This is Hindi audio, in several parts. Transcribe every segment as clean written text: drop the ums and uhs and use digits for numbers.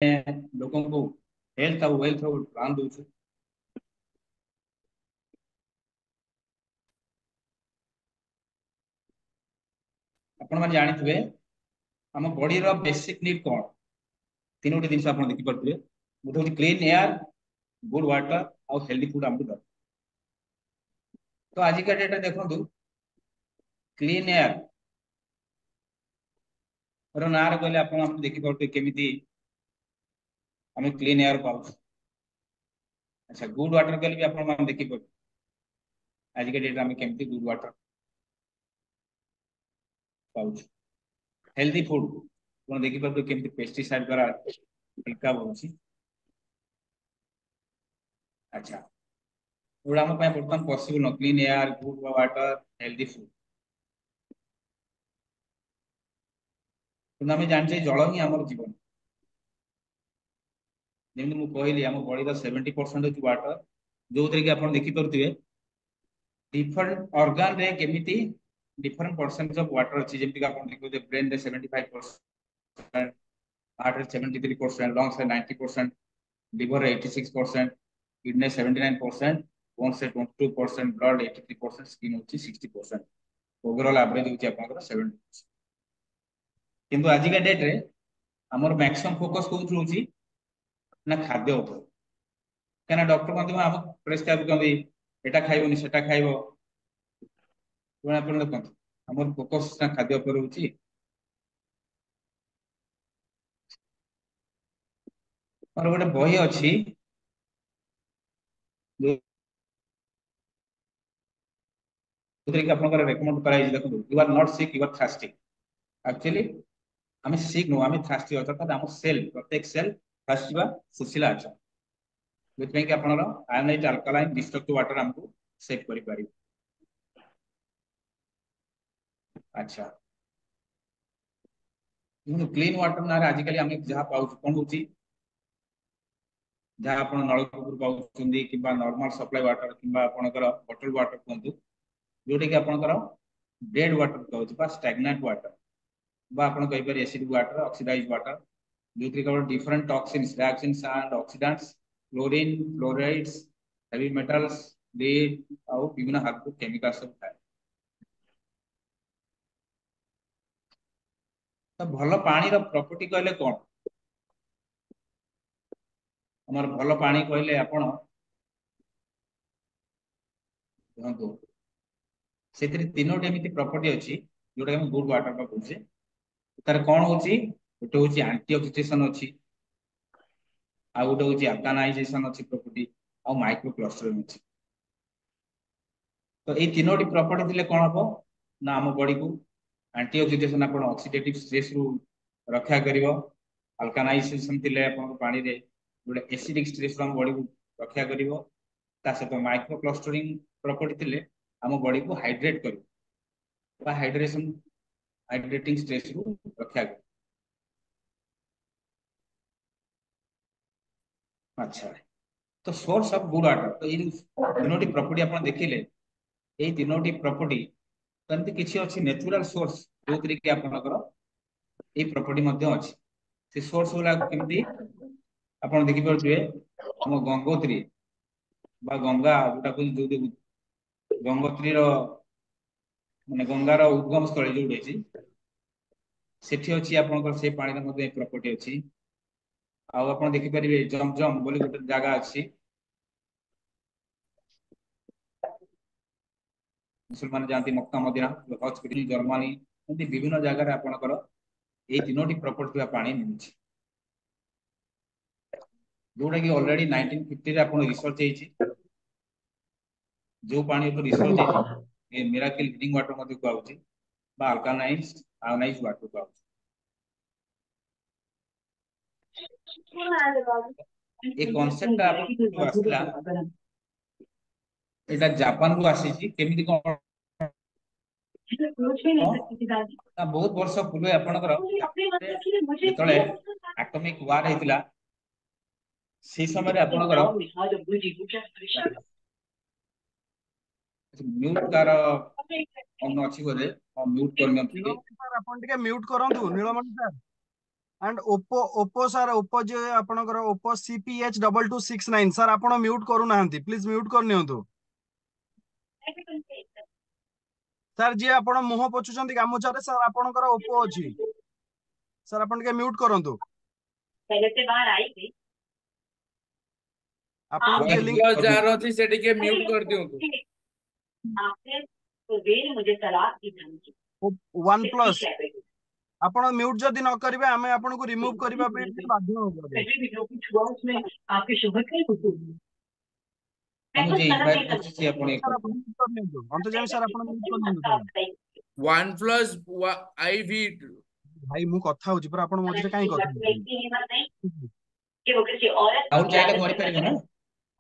लोगों को हेल्थ और वेल्थ ध्यान दौर आपण मैंने जानी आम बॉडी रो बेसिक नीड कौन तीनो जिन आप देखिपे गोटे हूँ क्लीन एयर गुड वाटर और हेल्दी फूड आमको दरकार। तो आजिका डेट देखो क्लीन एयर ना कहले आप देखिपे केमी आम क्लीन एयर पाऊ। अच्छा गुड वाटर कहले भी आप देखिपे आजिका डेट आम केमी गुड वाटर पाऊ। हेल्दी फूड आप देखिपे केमी पेस्टिसाइड द्वारा टीका होची। अच्छा गुड़ा आम बर्तमान पॉसिबल न clean air good water healthy food कि आम जाने जल ही आम जीवन जमी मुझे कहली आम बॉडी 70% हूँ वाटर जो थे कि आप देखिपे डिफरेंट ऑर्गन रे केमिति डिफरेंट परसेंटेज ऑफ वाटर अच्छी जमी आप देखिए ब्रेन रे 75% हार्ट रे 73% लंग्स रे 90% लिवर रे 86% किडनी 79% बोन्स रे 22% ब्लड 83% स्किन होची 60% ओवरऑल एवरेज होची आपनकर 70%। किंतु आज का डेट रे हमर मैक्सिमम फोकस कोन होची ना खाद्य ऊपर कहना डॉक्टर कहते आम प्रेस्क्राइब करते एटा खाइबनी सेटा खाइब देखते आम फोकस ना खाद्य उपर होची। और गोटे बही अच्छी रेकमेंड कराई देखो you are not sick you are thirsting actually I'm sick नुह आम थास्टी अर्थात आम सेल प्रत्येक सेल थास्टिबा सुशीला अच्छा जो कि आपनर आयोनाइज अल्कालाइन डिस्ट्रक्टिव वाटर हमको सेव करि पारि। अच्छा क्लीन वाटर ना आजिकली आम जहाँ पाऊँ कौन हो जहाँ आप नलकूप पाँच कि नॉर्मल सप्लाई वाटर कि बटल वाटर कहतु जोटा कि आपंकर डेड वाटर कहूँ स्टैग्नेंट वाटर कहीपर एसिड वाटर ऑक्सीडाइज वाटर जो केवल different toxins reactions and oxidants chlorine fluorides heavy metals lead और विभिन्न हार्मफुल केमिकल्स सब थाए। तो भल पानी प्रॉपर्टी कहले कौन हमार भल पानी कहले आपण देखो से तीनोटी एमती प्रॉपर्टी अच्छी जोटा कि गुड वाटर का कहे तार कौन हो गोटे हूँ आंटी ऑक्सीडेशन अच्छी आ गोटे हूँ अल्कानाइजेशन अच्छी प्रॉपर्टी आ माइक्रो क्लस्टरिंग अच्छी। तो ये तीनोटी प्रॉपर्टी थिले कौन हम ना आम बॉडी को आंटी ऑक्सीडेशन आप ऑक्सीडेटिव स्ट्रेस रु रक्षा कर अल्कानाइजेशन थिले पानी रे गोटे एसिडिक स्ट्रेस रु बॉडी को रक्षा कर सहित माइक्रो क्लस्टरिंग प्रॉपर्टी थिले आम बॉडी को हाइड्रेट कर हाइड्रेशन हाइड्रेटिंग स्ट्रेस रु रक्षा कर। अच्छा तो सोर्स ऑफ गुड वाटर तो ये तीनोटी प्रॉपर्टी आप देखिले ये तीनोटी प्रॉपर्टी तो एमती किसी अच्छी नेचुरल सोर्स जो थी कि आपनकर ये प्रॉपर्टी अच्छी से सोर्स गुला केमती आप देखिपे आम गंगोत्री गंगा जोटा गंगोत्री माने गंगार उद्गम स्थल जो सेठी अच्छी आपनकर से पानी प्रॉपर्टी अच्छी आप देखिपारे जम जम बोली गोटे जगह अच्छी मुसलमान जाती मक्का मदीना हज कर जर्मनी विभिन्न जगह आपनकर ये तीनोटी प्रॉपर्टी पानी मिलूँ जोटा कि ऑलरेडी 1950 रे आपण रिसर्च होईची जो पानी ऊपर रिसर्च होईची ये मिराकल ड्रिंकिंग वाटर मध्ये कहउची बा अल्कालाइज्ड आयोनाइज्ड वाटर कहउची। ये कांसेप्ट आपण जो आसला एटा जापान रु आसीची केमिति कोन बहुत वर्ष पूर्व आपनकर जेतले एटॉमिक वार हेतिला से समय आपनकर म्यूट तार ऑन अच्छी बोले म्यूट करन नीलमणि सर आपण टिके म्यूट करंतु Neelmani sir and Oppo sir Oppo जे आपनकर ओप्पो CPH2269 सर आपण म्यूट करू नाहंती प्लीज म्यूट कर नियंतु सर जे आपण मुह पोछुचंती गामुचारे सर आपनकर ओप्पो अछि सर आपण के म्यूट करंतु पहले से बाहर आई थी आपण जे लिंक OnePlus जार अछि से टिके म्यूट कर दियंतु आपने तो वेर मुझे सलाह दी थी वन प्लस आपण म्यूट जदि न करिवे हमें आपण को रिमूव करबा पे बाध्य होबो पहले वीडियो की छुआ उसमें आपके शुगर कहीं कुछ मैं कुछ जी गलत नहीं इनवाइट कर करछि आपण एक सर आपण म्यूट कर नियंतु अंत जेम सर आपण म्यूट कर नियंतु सर OnePlus IV भाई मु कथा होची पर आपण मझे काई कथा कि वो किसी औरत और चाहे तो करि परिबे ना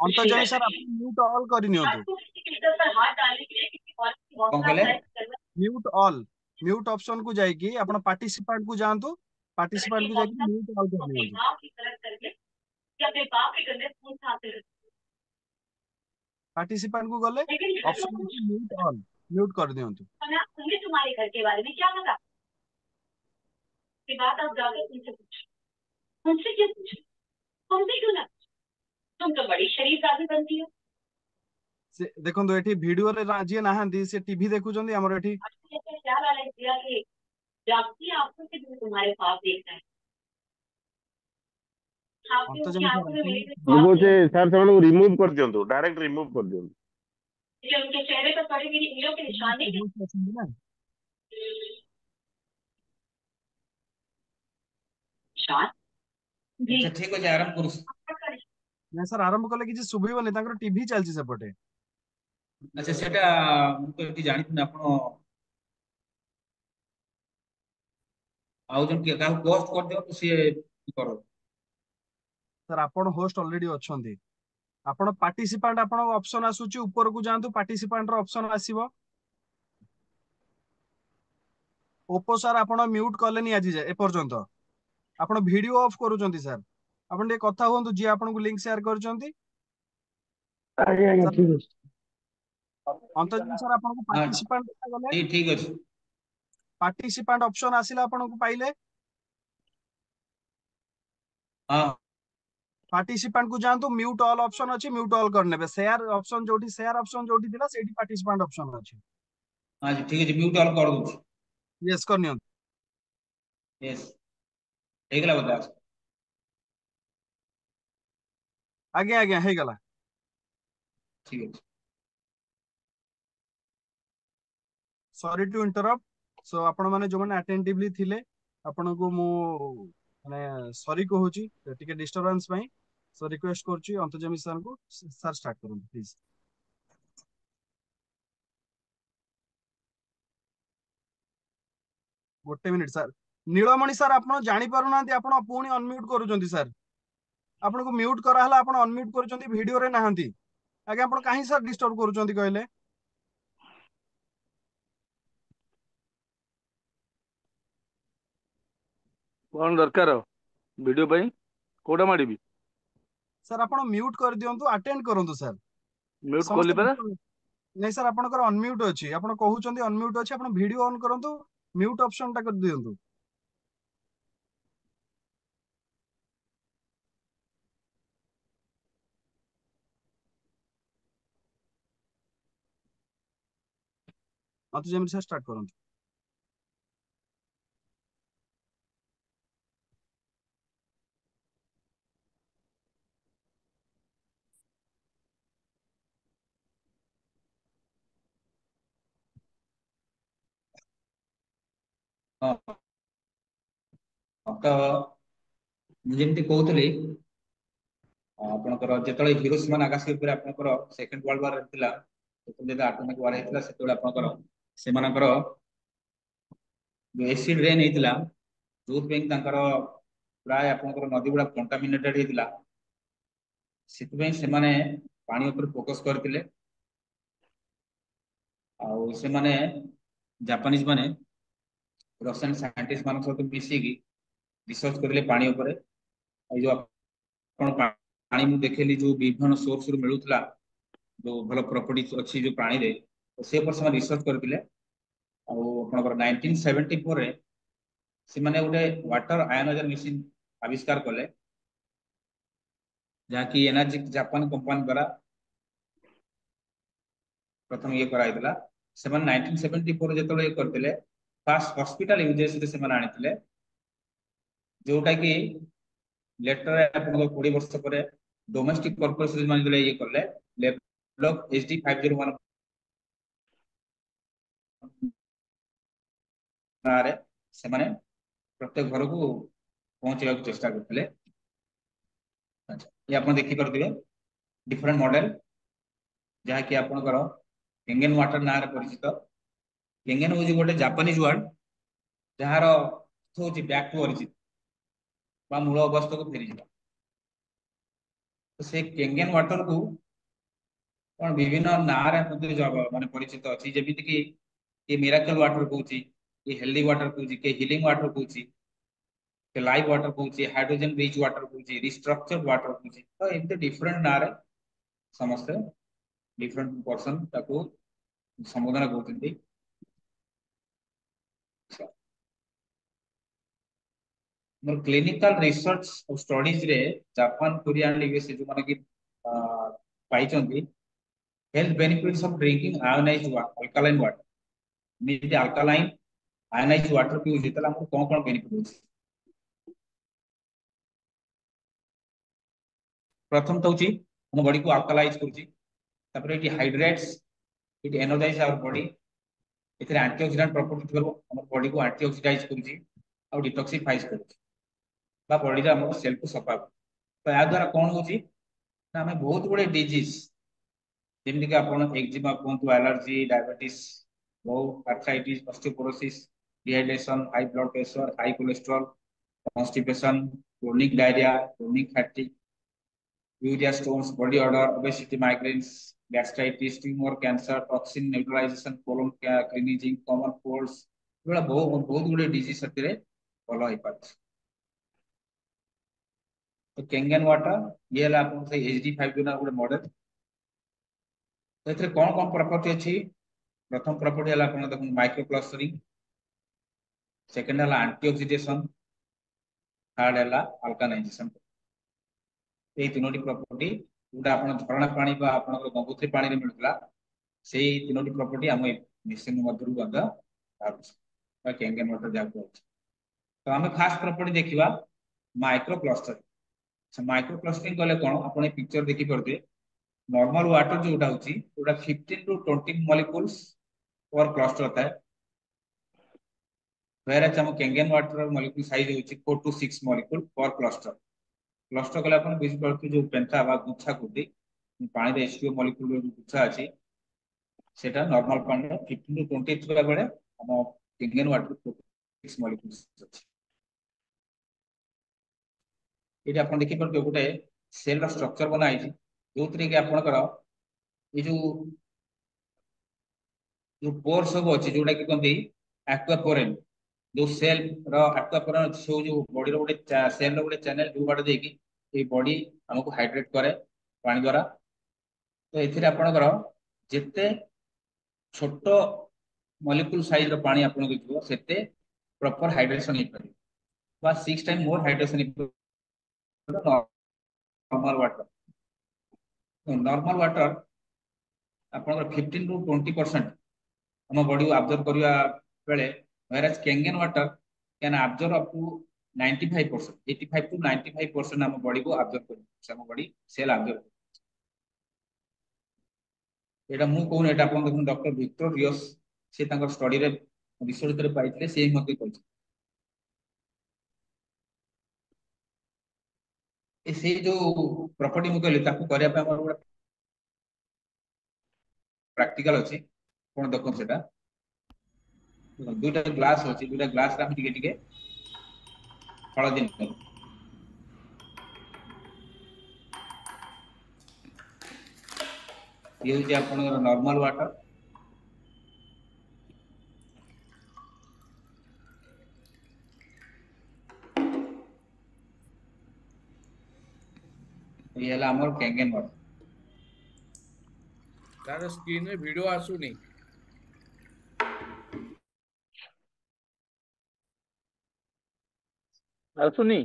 अंत जेम सर आपण म्यूट ऑल कर नियंतु आपको किसी के इधर पर हाथ डालने के लिए किसी औरत की कोन हौसला कहले अफजाई करना म्यूट ऑल म्यूट ऑप्शन को जाइकी आपण पार्टिसिपेंट को जानतु पार्टिसिपेंट की को जाइकी हौसला म्यूट ऑल कर अपने नियंतु गांव की तरफ करके कि अपने बाप के गंदे खून खाते रहते पार्टिसिपेंट को गले लेकिन ऑप्शन म्यूट ऑल म्यूट कर दियंतु उन्हें तुम्हारे घर के बारे में क्या पता कि बात आप जाकर उनसे पूछो उनसे क्यों पूछो तुमसे क्यों ना तुम तो बड़ी शरीफ आदमी बनती हो से देखंतु एठी वीडियो रे जे नाहंती से टीवी देखुचंदी हमर एठी आपको जैसे ख्याल आ रहा है कि जागती आंखों से भी तुम्हारे पास देखता है आपके अंत उनकी जेम सर आंखों में आपण मेरे कହୁचे सर से रिमूव कर दियंतु डायरेक्ट रिमूव कर दियंतु उनके चेहरे पर पड़ी मेरी उंगलियों के निशान नहीं निशान जी अच्छा ठीक अछि आराम करू ना सर आरंभ कले किछि सुभिबनी तांकर टीवी चलछि सेपटे अच्छा सेटा मु तो एटी जानि न आपण आउ जन के का पोस्ट कर दियो तो से करो सर आपण होस्ट ऑलरेडी अछंती आपण पार्टिसिपेंट आपण ऑप्शन आसुची ऊपर को जांतु पार्टिसिपेंट रो ऑप्शन आसीबो ओप्पो सर आपण म्यूट कलेनी आजी जाय ए पर्यंत आपण वीडियो ऑफ करूचंती सर आपण एक कथा होंतु जी आपण को लिंक शेयर करचंती आगे आगे सर ठीक है अंतजन सर आपण को हां पार्टिसिपेंट गले ठीक ठीक अछि पार्टिसिपेंट ऑप्शन आसिला आपण को पाइले हां पार्टिसिपेंट को जानतु म्यूट ऑल ऑप्शन अछि म्यूट ऑल कर नेबे शेयर ऑप्शन जोठी शेयर ऑप्शन जोठी दिला सेठी पार्टिसिपेंट ऑप्शन अछि हां जी ठीक अछि म्यूट ऑल कर दू यस कर नियंतु यस हेगला बता आगे आगे हे गला ठीक अछि सॉरी टू इंटरप्ट सो आपण माने जो माने अटेंटिवली थिले आपण को मु माने सॉरी कहूची टिके डिस्टरबेंस पई सो रिक्वेस्ट करची अंतजमी सर को सर स्टार्ट करूँ प्लीज गोटे मिनिट सर नीलमणि सर आपण जानि पारु नांती आपण पुणी अनम्यूट करूचंती सर आपण को म्यूट करा हला आपण अनम्यूट करूचंती वीडियो रे नाहंती आगे आपण काहे सर डिस्टर्ब करूचंती कहले कौन दरकार वीडियो भाई कोडा मारिबी सर आपण म्यूट कर दियंतु अटेंड करंतु सर म्यूट समस्त कोली परा नहीं सर आपनकर अनम्यूट अछि आपण कहउचंती अनम्यूट अछि आपण वीडियो ऑन करंतु म्यूट ऑप्शन टा कर दियंतु जेमिति सर स्टार्ट करंतु हां तो जेमति कहउतली आपनकर जेतळे हिरोशिमा नागासाकी ऊपर आपनकर सेकंड वर्ल्ड वार हेतिला जेतळे एटॉमिक वार हेतिला सेतळे आपनकर सेमानकर एसिड रेन हेतिला जो बैंक तांकर प्राय आपनकर नदी गुडा कंटामिनेटेड हेतिला सेतबे सेमाने पानी ऊपर फोकस करथिले आउ सेमाने जापानीज माने रशियन साइंटिस्ट मान सहित मिसी की रिसर्च करले पानी ऊपर ए जो आपण पानी मु देखेली जो विभिन्न सोर्स रु मिलुतला जो भलो प्रॉपर्टीज अछि जो पानी रे से पर से रिसर्च करथिले आउ आपनकर 1974 रे से माने गोटे वाटर आयोनाइजर मशीन आविष्कार कले जहाँकि एनर्जी जापान कंपनी द्वारा प्रथम ये कराइला से 1974 जेतले ये करथिले फास्ट हॉस्पिटल यूजेस रे से आनिथिले जोटा कि लेटर अपन 20 वर्ष पर डोमेस्टिक कॉर्पोरेशन मान ये कले लेवल ऑफ HD 501 रे से माने प्रत्येक घर को पहुंचेगा चेष्टा करथिले। अच्छा ये अपन देखि करथिले डिफरेंट मॉडल जहाँ कि आपनकर केंगेन वाटर नाम परिचित। केंगेन हूँ गोटे जापानीज वर्ड जार अर्थ हूँ बैक टू ओरिजिन बा मूल अवस्था को फेरी जा। तो से केंगेन वाटर को कौन विभिन्न नाम माने परिचित अच्छी जमीती कि ये मिराकल वाटर कहूँ ये हेल्दी वाटर कहूँ कि हिलिंग वाटर कहूँ कि लाइव वाटर कहूँ हाइड्रोजन रिच वाटर कहूँ रिस्ट्रक्चर्ड वाटर कहूँ तो एमती डिफरेंट ना समस्त डिफरेंट पर्सन ताको संबोधन कहते। मोर क्लिनिकल रिसर्च और स्टडीज रे जापान कोरिया एंड यूएसए जो माने कि पाई चंदी health benefits of drinking ionised water alkaline water मीदी अल्कालाइन आयोनाइज्ड वाटर पिउ जेतला हमको कोन बेनिफिट होछि। प्रथम तो होछि हम बॉडी को अल्कालाइज करछि तापर it hydrates it energise our body इथरे antioxidant property thorough हम बॉडी को एंटीऑक्सीडाइज करछि और डिटॉक्सिफाइज करछि बा बॉडी रे हमको सेल को सफा तो या द्वारा कोन होछि ना हमें बहुत गुडे डिजीज जेमि कि आपण एक्जिमा कोंतु एलर्जी डायबिटीज लो arthritis osteoporosis dehydration high blood pressure high cholesterol constipation chronic diarrhoea chronic fatigue urea stones body odour obesity migraines gastritis tumour cancer toxin neutralisation colon cleansing common colds एबा बहुत गुडे डिजीज सतिरे भलो होई पाछ। तो केंगेन वाटर ये हला आपन से HD 5 गुना गुडे मॉडल तो एथरे कोन कोन प्रॉपर्टी अछि। प्रथम प्रॉपर्टी हला आपन देखु माइक्रो क्लस्टरिंग सेकंड हला एंटीऑक्सीडेशन थर्ड हला अल्कालाइजेशन ए तीनोटी प्रॉपर्टी जोटा आपन झरना पानी बा आपन गंगोत्री पानी रे मिलुला सेही तीनोटी प्रॉपर्टी हम मिशन मधुर गंगा आउछ बा केंगेन वाटर जाको अछि। तो हमें फास्ट प्रॉपर्टी देखिबा माइक्रो क्लस्टरिंग। माइक्रो क्लस्टरिंग कले कोन आपन पिक्चर देखि परते नॉर्मल वाटर जोटा होची ओटा 15 टू 20 मॉलिक्यूल्स पर क्लस्टर होता है whereas हम केंगेन वाटर मॉलिक्यूल साइज होची 4 टू 6 मॉलिक्यूल पर क्लस्टर। क्लस्टर कले अपन बुझि परते जो पेंटा बा गुच्छा कोदी पानी रे H2O मॉलिक्यूल जो गुच्छा अछि सेटा नॉर्मल पानी रे 15 टू 20 थला बेले हम केंगेन वाटर 6 मॉलिक्यूल्स अछि। एटा अपन देखि परते गोटे सेल रो स्ट्रक्चर बना आइछि जोतरे कि आपन कर ये जो पोर सब अछि जोटा कि कहंती एक्वापोरेन जो सेल रो एक्वापोरेन सो जो बॉडी रो गोटे सेल रो गोटे चैनल जो बाटे देकी ए बॉडी हमको हाइड्रेट करे पानी द्वारा। तो एथिरे आपन कर जेते छोटो मॉलिक्यूल साइज रो पानी आपन को जो सेते प्रॉपर हाइड्रेशन हे पारे बा 6 टाइम मोर हाइड्रेशन हे नॉर्मल वाटर आपन 15 टू 20% हम बॉडी को अब्जॉर्ब करिया बेले whereas Kangen water can absorb up to 95% 85 to 95% हम बॉडी को अब्जॉर्ब कर हम बॉडी सेल अब्जॉर्ब एटा मु कोन एटा अपन देखुन डॉक्टर विक्टर रियस से तांकर स्टडी रे रिसर्च रे पाइतले से मते कहछि ए से जो प्रॉपर्टी मु कहले ताको करिया पे हमर प्रैक्टिकल अछि कोन देखो सेटा दुटा ग्लास अछि दुटा ग्लास रे हम टिके टिके हळदी न ये होची आपन नॉर्मल वाटर ये हला हमर केंगेन वाटर तार स्क्रीन रे वीडियो आसुनी ये 2 ग्लास आसुनी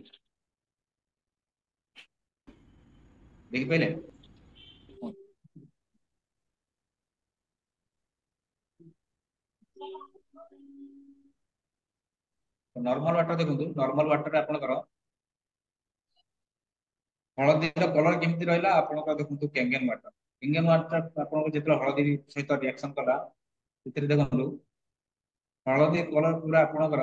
देखि पहले नॉर्मल वाटर देखंतु नॉर्मल वाटर आपनकर हळदीर कलर केमती रहला आपनकर देखंतु केंगेन वाटर आपनकर जेतला हळदी सहित रिएक्शन कला ସେଥିରେ ଦେଖନ୍ତୁ हळदी कलर पूरा आपनकर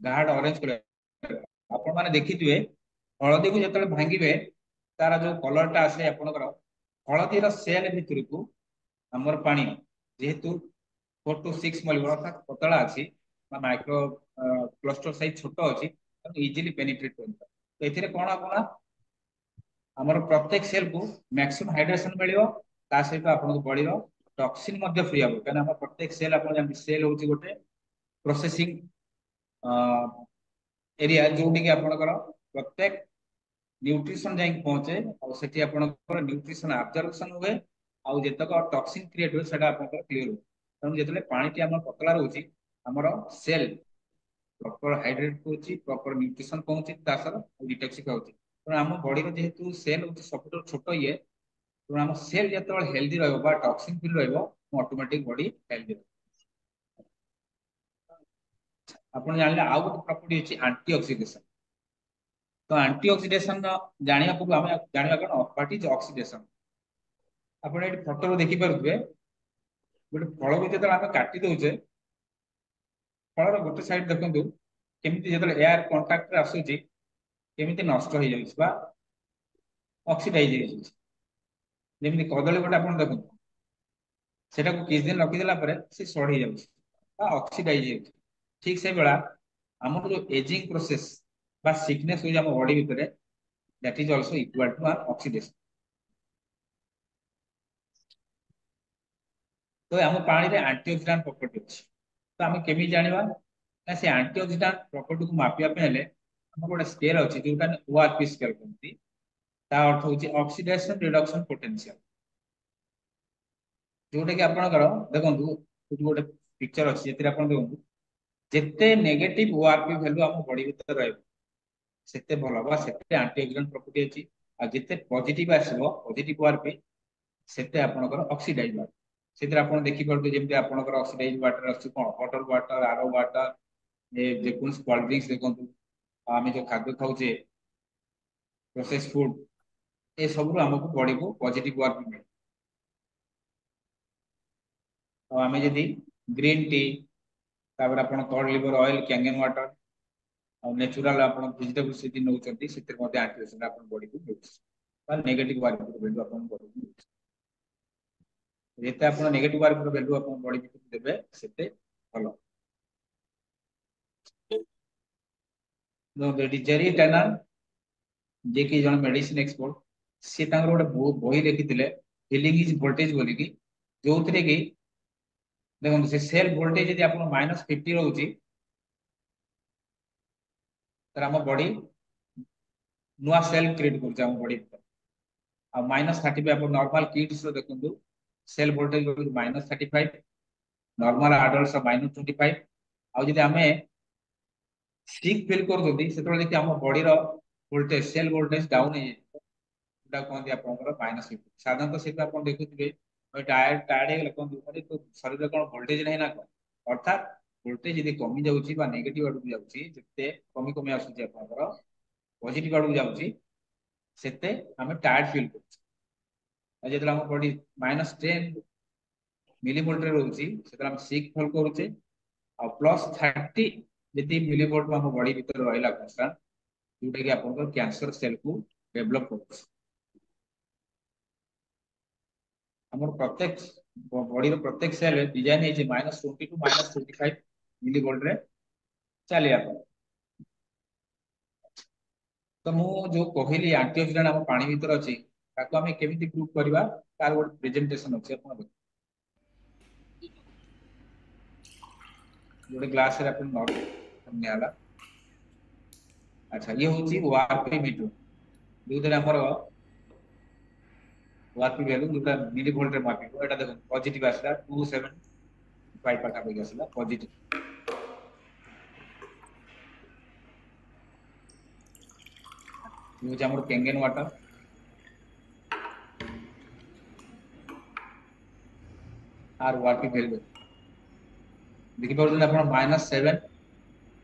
गाढ़ ऑरेंज कलर आपण माने देखिथिबे हळदी को जेतले भांगीबे तारा जो कलर टा आसे आपनकर हळदीर सेल भितर को हमर पानी जेहेतु 4 to 6 मॉलिक्यूल अर्थात पतला अछि माइक्रो क्लस्टर साइज छोट अछि इजीली पेनिट्रेट करता तो एथिरे कोन आपना हमर प्रत्येक सेल को मैक्सिमम हाइड्रेशन मिलियो ता सहित आपन बॉडी रो टॉक्सिन मध्ये फ्री हो कारण हम प्रत्येक सेल आपन जम सेल होची गोटे प्रोसेसिंग एरिया जोटी कि आपनकर प्रत्येक न्यूट्रिशन जाई पहुंचे और सेठी आपनकर न्यूट्रिशन अब्जॉर्प्शन हुए और जेतक टॉक्सिन क्रिएट हुए सेटा आपनकर क्लियर हो तनु जेतले पानी टी हमर पतला रहउची हमर सेल प्रॉपर हाइड्रेट होची प्रॉपर न्यूट्रिशन पहुंची तासर डिटॉक्सिफाई होची तो हम बॉडी रो जेहेतु सेल होची सबटो छोटो ये तो हम सेल जेतबे हेल्दी रहबो बा टॉक्सिन फ्री रहबो ऑटोमेटिक बॉडी हेल्दी आपण जानले आउ गोटे प्रॉपर्टी अछि एंटीऑक्सीडेशन तो एंटीऑक्सीडेशन जानिया पूर्व हम जानिया कोन व्हाट इज ऑक्सीडेशन आपण एटी फोटो रो देखि परबे गोटे फल को जेतले हम काटी दोचे फल रो गोटे साइड देखंतु केमिति जेतले एयर कांटेक्ट रे आसुची केमिति नष्ट हो जाइछ बा ऑक्सीडाइज हो जाइछ जेमिति कदली गोटे आपण देखंतु सेटा को किछ दिन रखि देला परे से सड़ी जाउछ बा ऑक्सीडाइज हो ठीक से बेला हमर जो एजिंग प्रोसेस बा सिकनेस हो जाम बॉडी भितरे that is also equal to an oxidation तो हम पानी रे एंटीऑक्सीडेंट प्रॉपर्टी अछि तो हम केमि जानिबा ना से एंटीऑक्सीडेंट प्रॉपर्टी को मापिया पे हेले हम गोटे स्केल अछि जोटा ओआरपी स्केल कहती ता अर्थ होछि ऑक्सीडेशन रिडक्शन पोटेंशियल जोटा कि आपनकर देखंतु गोटे पिक्चर अछि जेतिर आपन देखंतु जेते नेगेटिव ओआरपी वैल्यू हम बॉडी भीतर रहबो सेते भलो बा सेते एंटीऑक्सीडेंट प्रॉपर्टी अछि आ जेते पॉजिटिव आसीबो पॉजिटिव ओआरपी सेते आपनकर ऑक्सीडाइज बा सेतिर आपण देखि परते जेमति आपनकर ऑक्सीडाइज वाटर अछि कोन वाटर वाटर आरो वाटर ए जे कोन कोल्ड ड्रिंक्स देखंतु आमे जो खाद्य खाउचे प्रोसेस फूड ए सब रो हमको बॉडी को पॉजिटिव ओआरपी मिले तो आमे जदी ग्रीन टी तापर आपण cod liver oil Kangen water और नेचुरल आपण वेजिटेबल्स यदि नउचंती सेतिर मध्ये एंटीऑक्सीडेंट आपण बॉडी को मिलुछ बा नेगेटिव ओआरपी वैल्यू आपण बॉडी को मिलुछ जेते आपण नेगेटिव ओआरपी वैल्यू आपण बॉडी को देबे सेते भलो नो देटी जेरी टनर जे कि जन मेडिसिन एक्सपर्ट से तांगर गोटे बही लिखिथिले हीलिंग इज वोल्टेज बोली कि जोथरे कि देखो से सेल वोल्टेज यदि आपण -50 रहउची तर हम बॉडी नुआ सेल क्रिएट करछ हम बॉडी आ -30 पे आपण नॉर्मल किड्स रो देखंतु सेल वोल्टेज -35 नॉर्मल एडल्ट्स -25 आ जदि हमें सिक फील कर दोती सेतबे देखि हम बॉडी रो वोल्टेज सेल वोल्टेज डाउन हे टा कोन आपनकर -50 साधारणतः से आपण देखुथिबे टायर्ड टायर्ड हे लोकन दुखरे तो शरीर रे कोन वोल्टेज नै ना अर्थात वोल्टेज यदि कमी जाउची बा नेगेटिव आडू जाउची जते कमी कमी आसुची आपनकर पॉजिटिव आडू जाउची सेते हमें टायर्ड फील करछ आ जेतला हम बॉडी -10 मिलीवोल्ट रे रहउची सेतला हम सिक फील करूचे आ +30 यदि मिलीवोल्ट हम बॉडी भीतर रहला कांस्टेंट जोटा कि आपनकर कैंसर सेल को डेवलप करछ हमर प्रत्येक बॉडी रो प्रत्येक सेल डिजाइन है जे -20 टू -25 मिलीवोल्ट रे चली आप तो मु जो कहली एंटीऑक्सीडेंट हम पानी भीतर अछि ताको हमें केमिति प्रूव करबा तार ଗୋଟେ प्रेजेंटेशन अछि अपन जोटे ग्लास रे अपन नॉर्मल नियाला अच्छा ये होची ओआरपी मीटर जोदरे हमर वार्पी वैल्यू जोटा मिली वोल्ट रे मापिबो एटा देखो पॉजिटिव आसला 275 पाखा पे आसला पॉजिटिव ये हमर केंगेन वाटर आर वार्पी वैल्यू देखि परछन आपण -7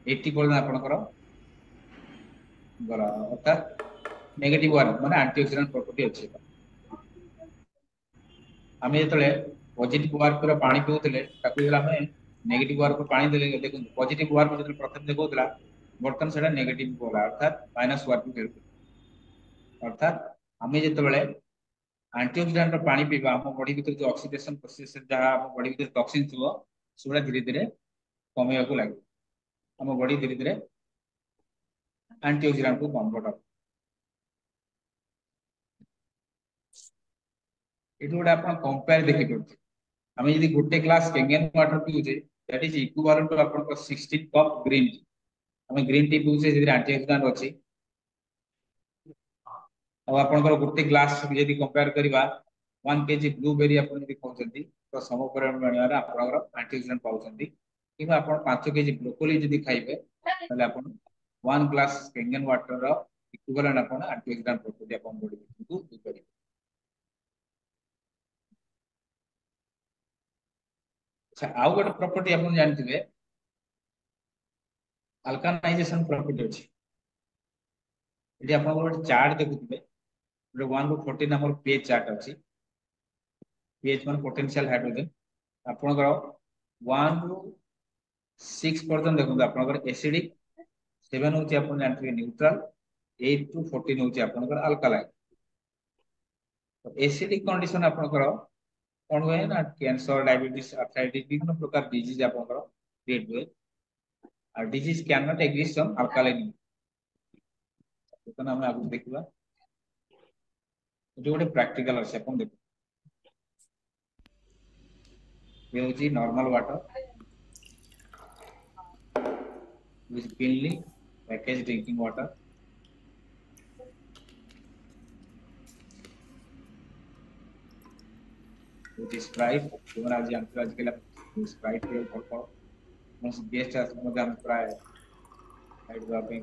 80 परछन आपणकर गला अर्थात नेगेटिव वन माने एंटीऑक्सीडेंट प्रॉपर्टी अछि आमे जतले पॉजिटिव वार्क रो पानी पिउतले ताकू जला हमें नेगेटिव वार्क रो पानी देले देखो पॉजिटिव वार्क जतले प्रथम देखौतला बर्तन सेटा नेगेटिव बोला अर्थात माइनस वार्क भेल अर्थात आमे जतले एंटीऑक्सीडेंट रो पानी पीबा हम बॉडी भीतर जो ऑक्सीडेशन प्रोसेस जहा हम बॉडी भीतर टॉक्सिन थो सुबा धीरे धीरे कमेया को लागे हम बॉडी धीरे धीरे एंटीऑक्सीडेंट को कन्वर्ट हो एटू गोटे आपण कंपेयर देखि परते हमें यदि गोटे ग्लास केंगेन वाटर पिउजे दैट इज इक्विवेलेंट टू आपण 16 कप ग्रीन टी हमें ग्रीन टी पिउजे जे एंटीऑक्सीडेंट अछि अब आपण गोटे ग्लास यदि कंपेयर करबा 1 केजी ब्लूबेरी आपण यदि खाउछंती तो सम परिमाण मानर आपण एंटीऑक्सीडेंट पाउछंती किबा आपण 5 केजी ब्रोकोली यदि खाइबे तले आपण 1 ग्लास केंगेन वाटर रो इक्विवेलेंट आपण एंटीऑक्सीडेंट प्रॉपर्टी आपण बॉडी को दे परिबे अच्छा आउ गोटे प्रॉपर्टी आपण जानथिबे अल्कानाइजेशन प्रॉपर्टी अछि एटी आपण गोटे चार्ट देखुथिबे गोटे 1 रो 14 नंबर पेज चार्ट अछि पेज मान पोटेंशियल हाइड्रोजन आपनकर 1 रो 6 पर्यंत देखु आपनकर एसिडिक 7 होची आपण जानथिबे न्यूट्रल 8 टू 14 होची आपनकर अल्कालाइन तो एसिडिक कंडीशन आपनकर कोन होय ना कैंसर डायबिटीज आर्थराइटिस विभिन्न प्रकार डिजीज आपनकर क्रिएट हुए और disease can not exist on alkaline तो हम आगु देखिबा जो गोटे प्रैक्टिकल अछि अपन देखो ये होची normal water which is cleanly packaged drinking water which is Sprite zone आज जानते आज के Sprite के ऊपर मोस गेस्ट आस मजा हम प्राय साइड दवा पे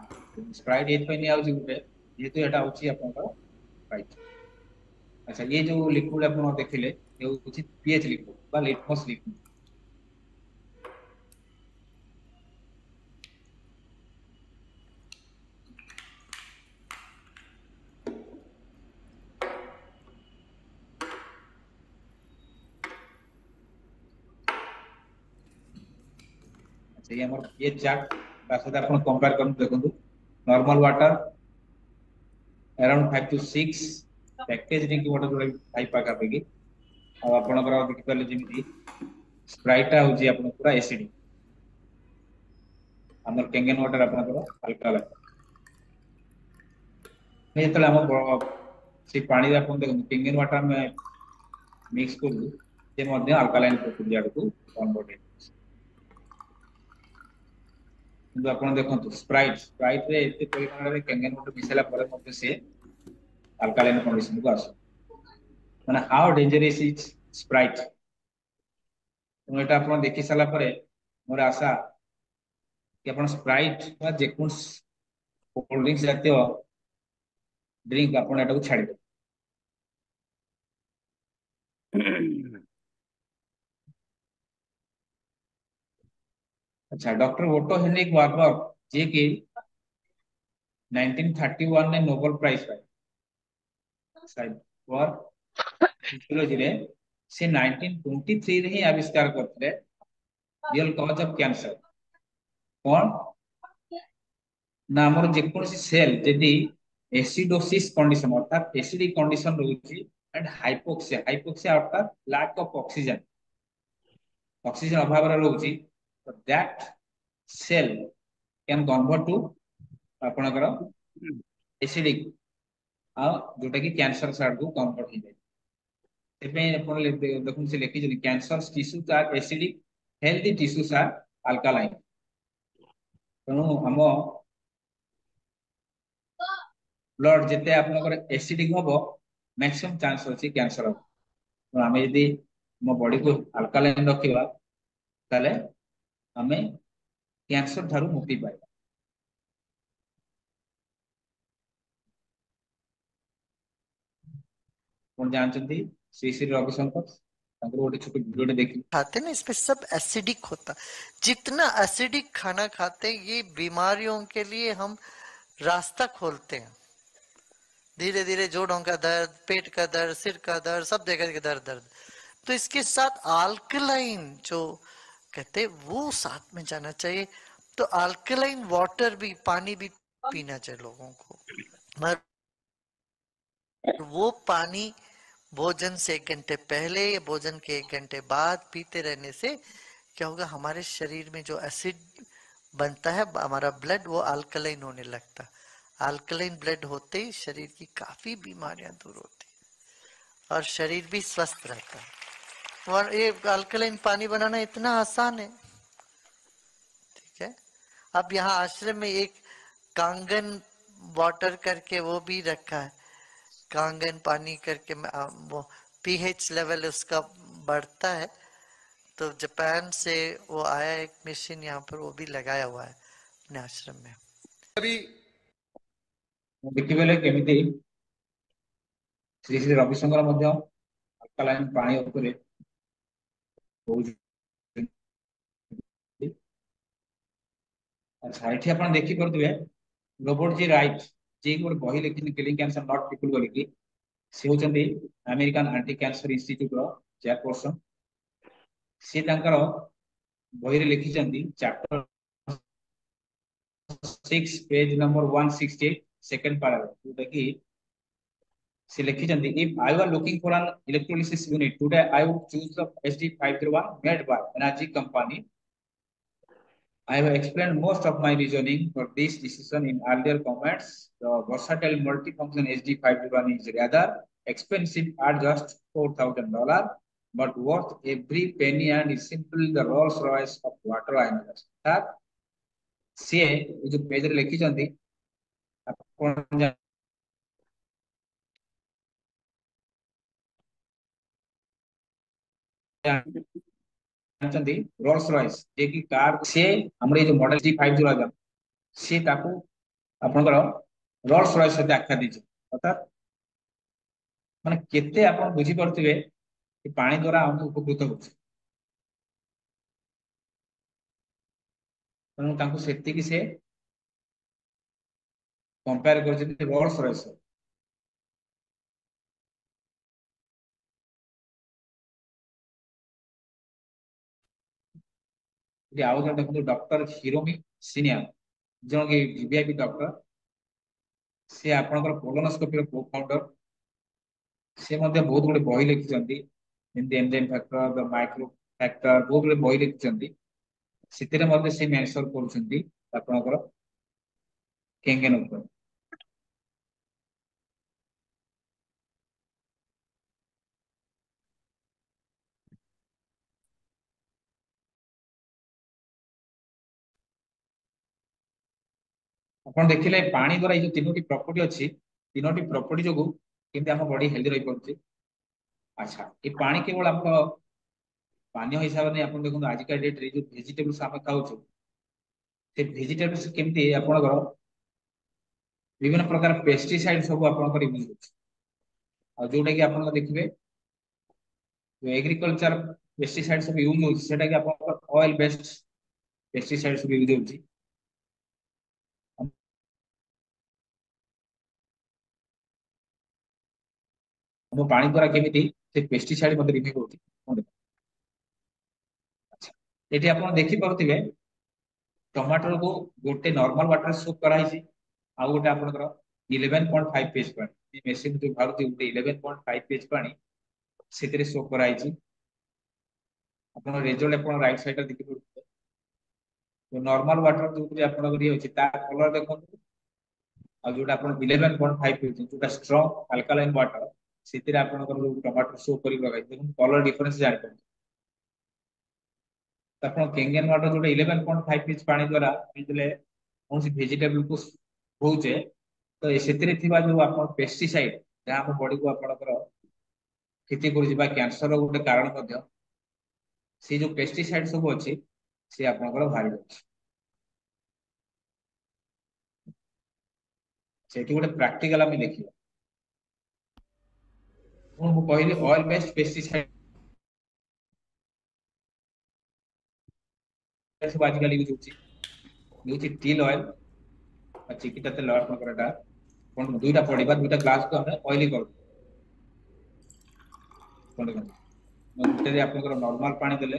Sprite एत पे नहीं आउची गुटे ये तो एटा होची अपन का Sprite अच्छा ये जो लिक्विड अपन देखिले ये होची पीएच लिक्विड बा लिटमस लिक्विड ये हमर ये चार्ट साथ आपण कंपेयर करन देखंतु normal water around 5 to 6 package drinking water जोड़ा 5 पाका पेगी अब आपनकर देखि परले जेमिति स्प्राइट ता होजी आपन पूरा एसिडिक हमर केंगेन वाटर आपनकर अल्कालाइन ने तले हम से पानी आपन देखंतु केंगेन वाटर में मिक्स करू जे मध्ये अल्कालाइन प्रक्रिया को कन्वर्ट हे जो आपण देखंतु स्प्राइट रे एते परिमाण रे केंगेन वाटर मिसेला परे मध्ये से अल्कालाइन कंडीशन को आसे माने हाउ डेंजरस इज स्प्राइट तो एटा आपण देखि साला परे मोर आशा कि आपण स्प्राइट बा जेकुन कोल्ड ड्रिंक्स जातीय ड्रिंक आपण एटा को छाडी दे अच्छा डॉक्टर ओटो हेनरिक वार्बर जे कि 1931 ने नोबेल प्राइज पाए शायद फॉर फिजियोलॉजी रे से 1923 रे ही आविष्कार करथिले रियल कॉज ऑफ कैंसर कोन ना हमर जेकोसी सेल यदि एसिडोसिस कंडीशन अर्थात एसिडिक कंडीशन रहउची एंड हाइपोक्सिया अर्थात लैक ऑफ ऑक्सीजन ऑक्सीजन अभाव रे रहउची तो that cell can convert to आपनकर एसिडिक आ जोटा कि कैंसर साइड को कन्वर्ट हो जाय एपे अपन देखुन से लिखि जे cancer tissues are acidic healthy tissues are alkaline तनु हम ब्लड जिते आपनकर एसिडिक हबो मैक्सिमम चांस अछि कैंसर हो। तो आमे यदि मो बॉडी को अल्कालाइन रखिबा ताले आमे कैंसर ठारू मुक्ति पाइबा। कोन जानचंती श्री श्री रविशंकर तांकर गोटे छोटे वीडियो देखि खाते ना इसमें सब एसिडिक होता। जितना एसिडिक खाना खाते ये बीमारियों के लिए हम रास्ता खोलते हैं। धीरे धीरे जोड़ों का दर्द, पेट का दर्द, सिर का दर्द, सब जगह के दर्द दर्द। तो इसके साथ अल्कलाइन जो कहते वो साथ में जाना चाहिए। तो अल्कलाइन वाटर भी, पानी भी पीना चाहिए लोगों को। मगर वो पानी भोजन से 1 घंटे पहले या भोजन के 1 घंटे बाद पीते रहने से क्या होगा, हमारे शरीर में जो एसिड बनता है, हमारा ब्लड वो अल्कलाइन होने लगता है। अल्कलाइन ब्लड होते ही शरीर की काफी बीमारियां दूर होती है और शरीर भी स्वस्थ रहता है। और ये अल्कलाइन पानी बनाना इतना आसान है, ठीक है। अब यहाँ आश्रम में एक कांगन वाटर करके वो भी रखा है, कांगन पानी करके वो पीएच लेवल उसका बढ़ता है। तो जापान से वो आया एक मशीन, यहाँ पर वो भी लगाया हुआ है अपने आश्रम में। अभी देखिबेले केमिति श्री श्री रविशंकर मध्य अल्कालाइन पानी उपरे बहुत। अच्छा एठी आपण देखि करथुवे रोबोट जी राइट जे गोटे बही लिखि किलिंग कैंसर नॉट पीपल बोली कि से होचंदी अमेरिकन एंटी कैंसर इंस्टीट्यूट रो चेयरपर्सन। से तांकर बही रे लिखि चंदी chapter 6 page number 168 second paragraph जोटा कि से लिखि चंदी if I were looking for an electrolysis unit today I would choose the SD501 made by energy company. I have explained most of my reasoning for this decision in earlier comments. The versatile multifunction SD501 is rather expensive at just $4,000, but worth every penny and is simply the Rolls Royce of water ionizers. that सी जो पेज रे लिखि चंदी आपण जानचंदी रोल्स रॉयस जे की कार से हमरे जो मॉडल G501 से ताको आपनकर रोल्स रॉयस सहित आख्या दीजिए। अर्थात माने केते आपण बुझी परथिबे कि पानी द्वारा हम उपकृत होछ। तेणु तांको सेति कि से कंपेयर करछथि रोल्स रॉयस। जे आउ जण देखो डॉक्टर हिरोमी सीनियर जण के वीवीआईपी डॉक्टर से आपनकर कोलोनोस्कोपी रो को फाउंडर। से मध्य बहुत गुडे बही लिखिचंदी जेमति enzyme factor the micro factor बहुत गुडे बही लिखिचंदी। सितिरे मध्य से मेंशन करूछंती आपनकर केंगेन उपर। आपण देखिले पानी द्वारा ये जो तीनोटी प्रॉपर्टी अछि तीनोटी प्रॉपर्टी जोगु किंतु हम बॉडी हेल्दी रही पड़ुछि। अच्छा ये पानी केवल हमको पानी हिसाब नै आपण देखु आज का डेट रे जो वेजिटेबल्स हम खाउछु से वेजिटेबल्स केमति आपनकर विभिन्न प्रकार पेस्टिसाइड सब आपनकर यूज होछि। आ जोटा कि आपण देखिबे जो एग्रीकल्चर पेस्टिसाइड सब यूज होछि सेटा कि आपनकर ऑयल बेस्ड पेस्टिसाइड सब यूज होछि। हम पानी द्वारा केमिति से पेस्टिसाइड मते रिमूव होछि। अच्छा एठी आपण देखि परथिबे टमाटर को गोटे नॉर्मल वाटर सोक कराइछि आ गोटे आपनकर 11.5 पेज पानी ये मशीन जो भारत गोटे 11.5 पेज पानी सेतरे सोक कराइछि। आपण रिजल्ट आपण राइट साइड रे देखि परथिबे जो नॉर्मल वाटर जो आपनकर ये होछि ता कलर देखंतु आ जोटा आपण 11.5 पेज जोटा स्ट्रांग अल्कालाइन वाटर सेतरे आपनकर जो टमाटर सोक करि लगाइ देखंतु कलर डिफरेंस जानि परथिबे। ଆପଣ କେଙ୍ଗେन वाटर जोटा 11.5 ପିଚ୍ पानी द्वारा बिजले कौन सी वेजिटेबल को धोचे तो ସେଥିରେ ଥିବା जो ଆପଣ पेस्टिसाइड जहाँ ଆମ बॉडी को ଆପଣଙ୍କର କ୍ଷତି କରୁଛି ବା କ୍ୟାନ୍ସର ର ଗୋଟେ କାରଣ ମଧ୍ୟ ସେ ଯୋଉ पेस्टिसाइड ସବୁ ଅଛି ସେ ଆପଣଙ୍କର ବାହାରି ଯାଉଛି। ସେଠି ଗୋଟେ ପ୍ରାକ୍ଟିକାଲ ଆମେ ଦେଖିବା। ମୁଁ କହିଲି ଅଏଲ ବେस्ଡ पेस्टिसाइड ସବୁ ଆଜିକାଲି ୟୁଜ ହଉଛି ଟିଲ ଅଏଲ ବା ଚିକିଟା ତେଲ ଆପଣଙ୍କର ଏଟା କଣ ଦୁଇଟା ପଡିବା ଦୁଇଟା ଗ୍ଲାସ କୁ ଆମେ ଅଏଲି କରୁ ଗୋଟେରେ ଆପଣଙ୍କର ନର୍ମାଲ ପାଣି ଦେଲେ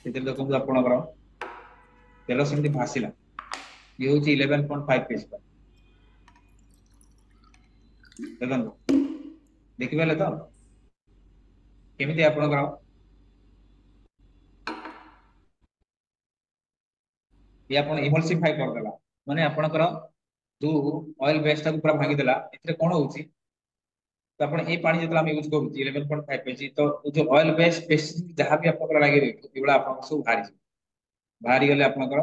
ସେଥିରେ ଦେଖନ୍ତୁ ଆପଣଙ୍କର ତେଲ ସେମିତି ଭାସିଲା ଇଏ ହଉଛି 11.5 pH ଦେଖନ୍ତୁ ଦେଖିପାରିଲେ ତ କେମିତି ଆପଣଙ୍କର ये आपण इमल्सिफाई कर देला माने आपणकर जो ऑयल बेस टाକୁ पूरा भांगी देला एथरे कोन होउची तो आपण ए पानी जेतला हम यूज करू 11.5 पेजी तो जो ऑयल बेस पेस्टिसाइड जहां भी आपणकर लागि रे एबला आपण सब भारी गले आपणकर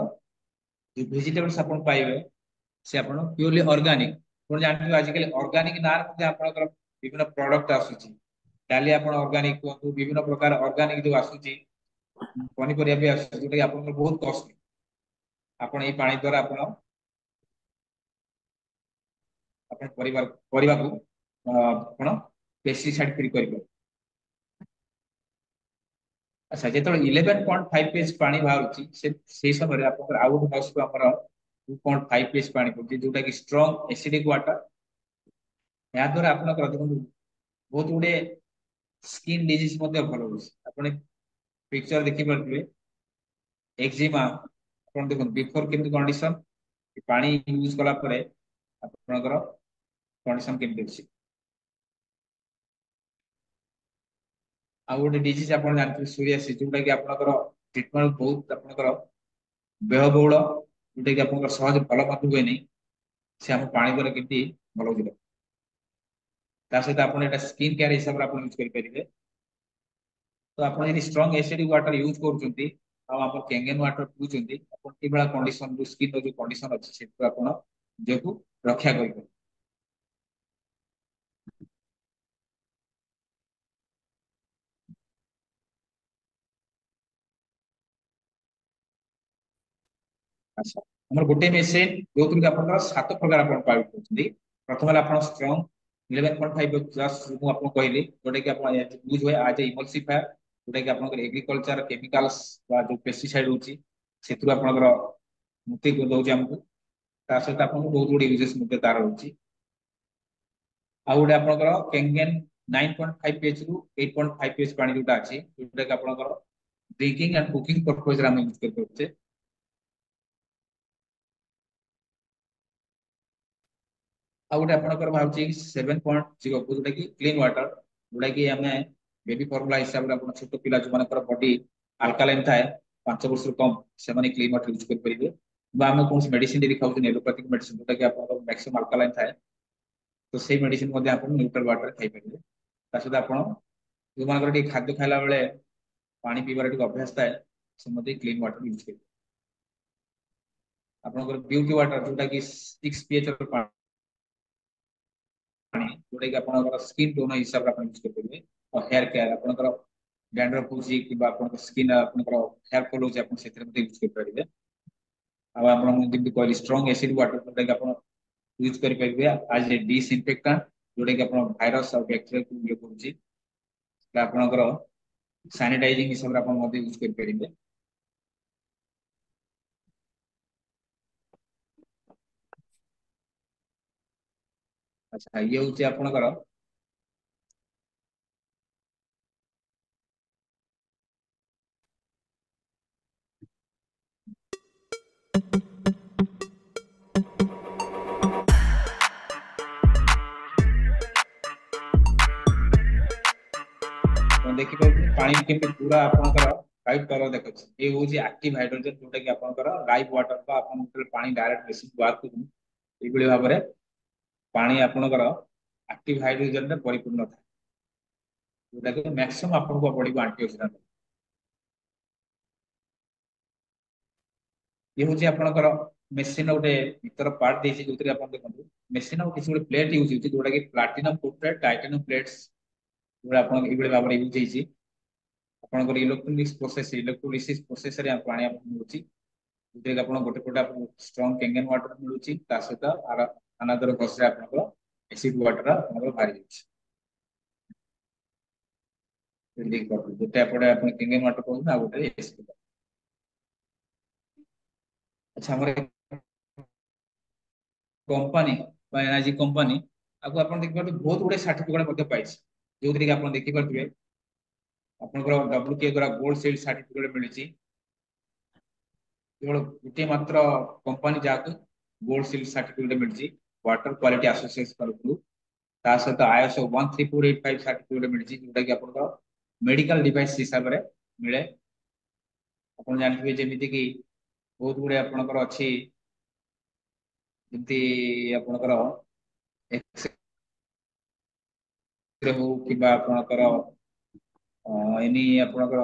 जो वेजिटेबल्स आपण पाइबे से आपण प्योरली ऑर्गेनिक कोन जानथि आजकल ऑर्गेनिक नार मध्ये आपणकर विभिन्न प्रोडक्ट आसुची डाली आपण ऑर्गेनिक को विभिन्न प्रकार ऑर्गेनिक जो आसुची पनी परिया भी आसुची जोटा आपणकर बहुत कॉस्टली आपण ए पानी द्वारा आपण परिवार परिवा को आपण पेस्टिसाइड फ्री करिबो। अच्छा जेतो 11.5 पेज पानी बाहरुची से समय रे आपण आउट हाउस को हमर 2.5 पेज पानी पड़ती जोटा कि स्ट्रांग एसिडिक वाटर या द्वारा आपण देखु बहुत गुडे स्किन डिजीज मध्ये भल होउछ आपण पिक्चर देखि परबे एक्जिमा आपण देखु बिफोर केमति कंडीशन पानी यूज कला परे आपनकर कंडीशन केमति अछि आ गोटे डिजीज आपण जानथि सोरियासिस जोटा कि आपनकर ट्रीटमेंट बहुत आपनकर व्ययबहुल जोटा कि आपनकर सहज फल मत हुए नहीं से हम पानी द्वारा केमति भल होजिबो ता सहित आपण एटा स्किन केयर हिसाब रे आपण यूज करि परिबे। तो आपण यदि स्ट्रांग एसिडिक वाटर यूज करूचंती आ आपण केंगेन वाटर पिउचंती आपण कि बळा कंडीशन जो स्किन रो जो कंडीशन अछि से आपण जेकु रक्षा करिबे। अच्छा हमर गोटे मेसिन जोथि कि आपण सात प्रकार आपण पाइ करछंती प्रथम वाला आपण स्ट्रांग 11.5 प्लस मु आपण कहली जोटे कि आपण यूज होय आज इमल्सिफायर जोटे कि आपण एग्रीकल्चर केमिकल्स बा जो पेस्टिसाइड होची सेतु आपण मुक्ति को दउची हमकु ता सहित आपण बहुत गुडी यूजेस मुते तार होची आ गोटे आपण केंगेन 9.5 पेज रु 8.5 पेज पानी जोटा अछि जोटा कि आपण ड्रिंकिंग एंड कुकिंग पर्पस रे हम यूज करते आ गोटे आपनकर भाउची 7.0 जोटा कि क्लीन वाटर जोटा कि हमें बेबी फॉर्मूला हिसाब रे अपन छोट पिला जो मानकर बॉडी अल्कालाइन थाए 5 वर्ष कम से माने क्लीन वाटर यूज कर परिबे बा हम कोन मेडिसिन दे खाउ एलोपैथिक मेडिसिन जोटा कि आपन मैक्सिमम अल्कालाइन थाए तो सेही मेडिसिन मध्ये आपन न्यूट्रल वाटर खाइ परिबे ता सदा आपन जो मानकर के खाद्य खाइला बेले पानी पीबार के अभ्यास थाए से मध्ये क्लीन वाटर यूज कर आपनकर ब्यूटी वाटर जोटा कि 6 pH रो जोटा कि आपनकर स्किन टोन हिसाब रे आपण यूज कर परिबे और हेयर केयर आपनकर डैंड्रफ होची कि बा आपनकर स्किन आपनकर हेयर फॉल होची आपण सेतिर मध्ये यूज कर परिबे आ आपण मु जेमति कहली स्ट्रांग एसिड वाटर जोटा कि आपण यूज कर परिबे आज ए डिसइंफेक्टेंट जोटा कि आपण वायरस और बैक्टीरिया को ये करूची आपनकर सैनिटाइजिंग हिसाब रे आपण मध्ये यूज कर परिबे। अच्छा ये होची आपनकर देखि पानी केमि पूरा आपनकर वाइट कलर देखछ ए होची एक्टिव हाइड्रोजन जोटा कि आपनकर लाइव वाटर का आपन पानी डायरेक्ट बेसिक बात को ए बिले भाबरे पानी आपनकर एक्टिव हाइड्रोजन रे परिपूर्ण था जोटा कि मैक्सिमम आपनको बॉडी को एंटीऑक्सीडेंट ये होची आपनकर मेसिन गोटे भीतर पार्ट देछि जोतरे आपण देखंतु मेसिन और किसी गोटे प्लेट यूज होछि जोटा कि प्लैटिनम कोटेड टाइटेनियम प्लेट्स जोटा आपण एबले भाबर यूज हेछि आपनकर इलेक्ट्रोनिक्स प्रोसेस इलेक्ट्रोलिसिस प्रोसेस रे पानी आपण मिलुछि जोतरे आपण गोटे कोटा स्ट्रांग कैंगन वाटर मिलुछि ता सहित अनदर प्रोसेस आपनकर एसिड वाटर आपनकर भारी जाछि बिल्डिंग कर जोटे आपण कैंगन वाटर कहू ना गोटे एसिड अच्छा हमरे कंपनी एनर्जी कंपनी आपको आप देखिए बहुत गुड़े सर्टिफिकेट पाई जो कि आप देखिए आपंकर WK द्वारा गोल्ड सील्ड सर्टिफिकेट मिली केवल गोटे मात्र कंपनी जहाँ गोल्ड सील्ड सर्टिफिकेट मिली वाटर क्वालिटी एसोसिएशन तरफ सहित ISO 13485 सर्टिफिकेट मिली जोटा कि आप मेडिकल डिवाइस हिसाब से मिले आप जानते जमी कि बहुत गुड़े आपंकर अच्छी जमी आपंकर हो कि आपंकर एनी आपंकर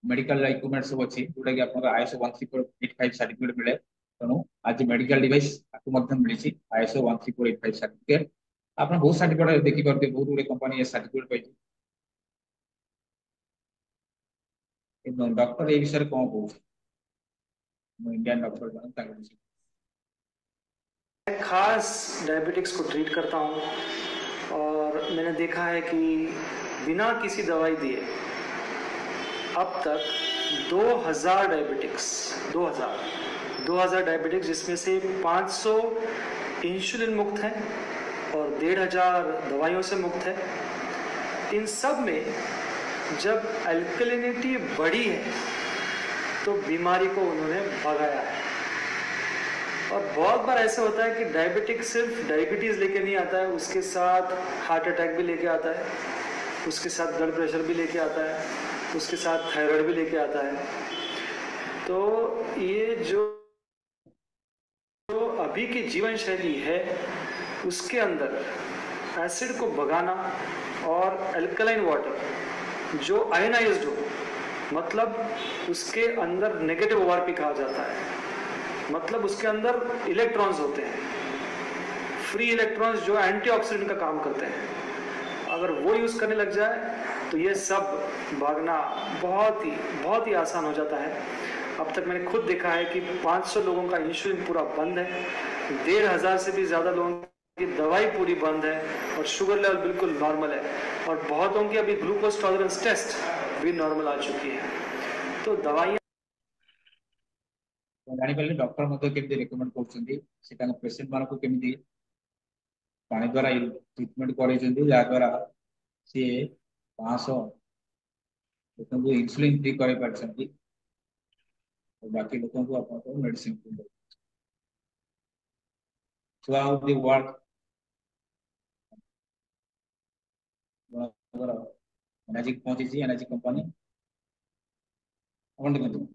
मेडिकल इक्विपमेंट सब अच्छी जोटा कि आप ISO 13485 सर्टिफिकेट मिले तेणु आज मेडिकल डिवाइस आपको मिली ISO 13485 सर्टिफिकेट आप बहुत सर्टिफिकेट देखिए बहुत गुड़े कंपनी सर्टिफिकेट पाई डॉक्टर ये विषय कौन कह इंडियन डॉक्टर खास डायबिटिक्स को ट्रीट करता हूँ और मैंने देखा है कि बिना किसी दवाई दिए अब तक 2000 डायबिटिक्स जिसमें से 500 इंसुलिन मुक्त हैं और 1500 दवाइयों से मुक्त है। इन सब में जब अल्कलिनिटी बढ़ी है तो बीमारी को उन्होंने भगाया है। और बहुत बार ऐसा होता है कि डायबिटिक सिर्फ डायबिटीज़ लेके नहीं आता है, उसके साथ हार्ट अटैक भी लेके आता है, उसके साथ ब्लड प्रेशर भी लेके आता है, उसके साथ थायराइड भी लेके आता है। तो ये जो अभी की जीवन शैली है उसके अंदर एसिड को भगाना और अल्कलाइन वाटर जो आयनाइज्ड हो, मतलब उसके अंदर नेगेटिव ORP कहा जाता है, मतलब उसके अंदर इलेक्ट्रॉन्स होते हैं, फ्री इलेक्ट्रॉन्स जो एंटीऑक्सीडेंट का काम करते हैं, अगर वो यूज़ करने लग जाए तो ये सब भागना बहुत ही आसान हो जाता है। अब तक मैंने खुद देखा है कि 500 लोगों का इंसुलिन पूरा बंद है, 1500 से भी ज़्यादा लोगों की दवाई पूरी बंद है और शुगर लेवल बिल्कुल नॉर्मल है और बहुतों की अभी ग्लूकोज टॉलरेंस टेस्ट भी नॉर्मल आ चुकी है। तो दवाइयाँ जानी पारे डॉक्टर मते केमती रिकमेंड करछंती सेटा पेशेंट मानको केमती पानी द्वारा ट्रीटमेंट करछंती जा द्वारा से 500 लोगों को इंसुलिन फ्री करे परछंती और बाकी लोगों को अपन को medicine throughout the world energy पहुंची एनर्जी कंपनी अपन देखो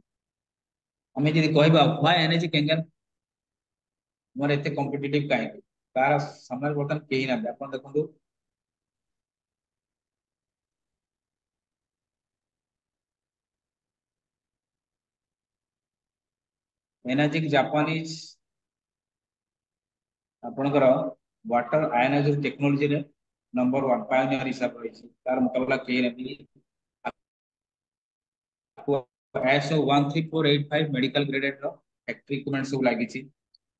आम जी कहवा व्हाई एनर्जी कैंगन मोर एत कॉम्पिटिटिव कहीं तार सामने बर्तमान कहीं ना आप देखो एनर्जी जापानीज आपणकर वाटर आयनाइजर टेक्नोलोजी रे नंबर 1 पायोनियर हिसाब रही तार मुकाबला कहीं नहीं। ISO 13485 medical graded factory equipment सब लगी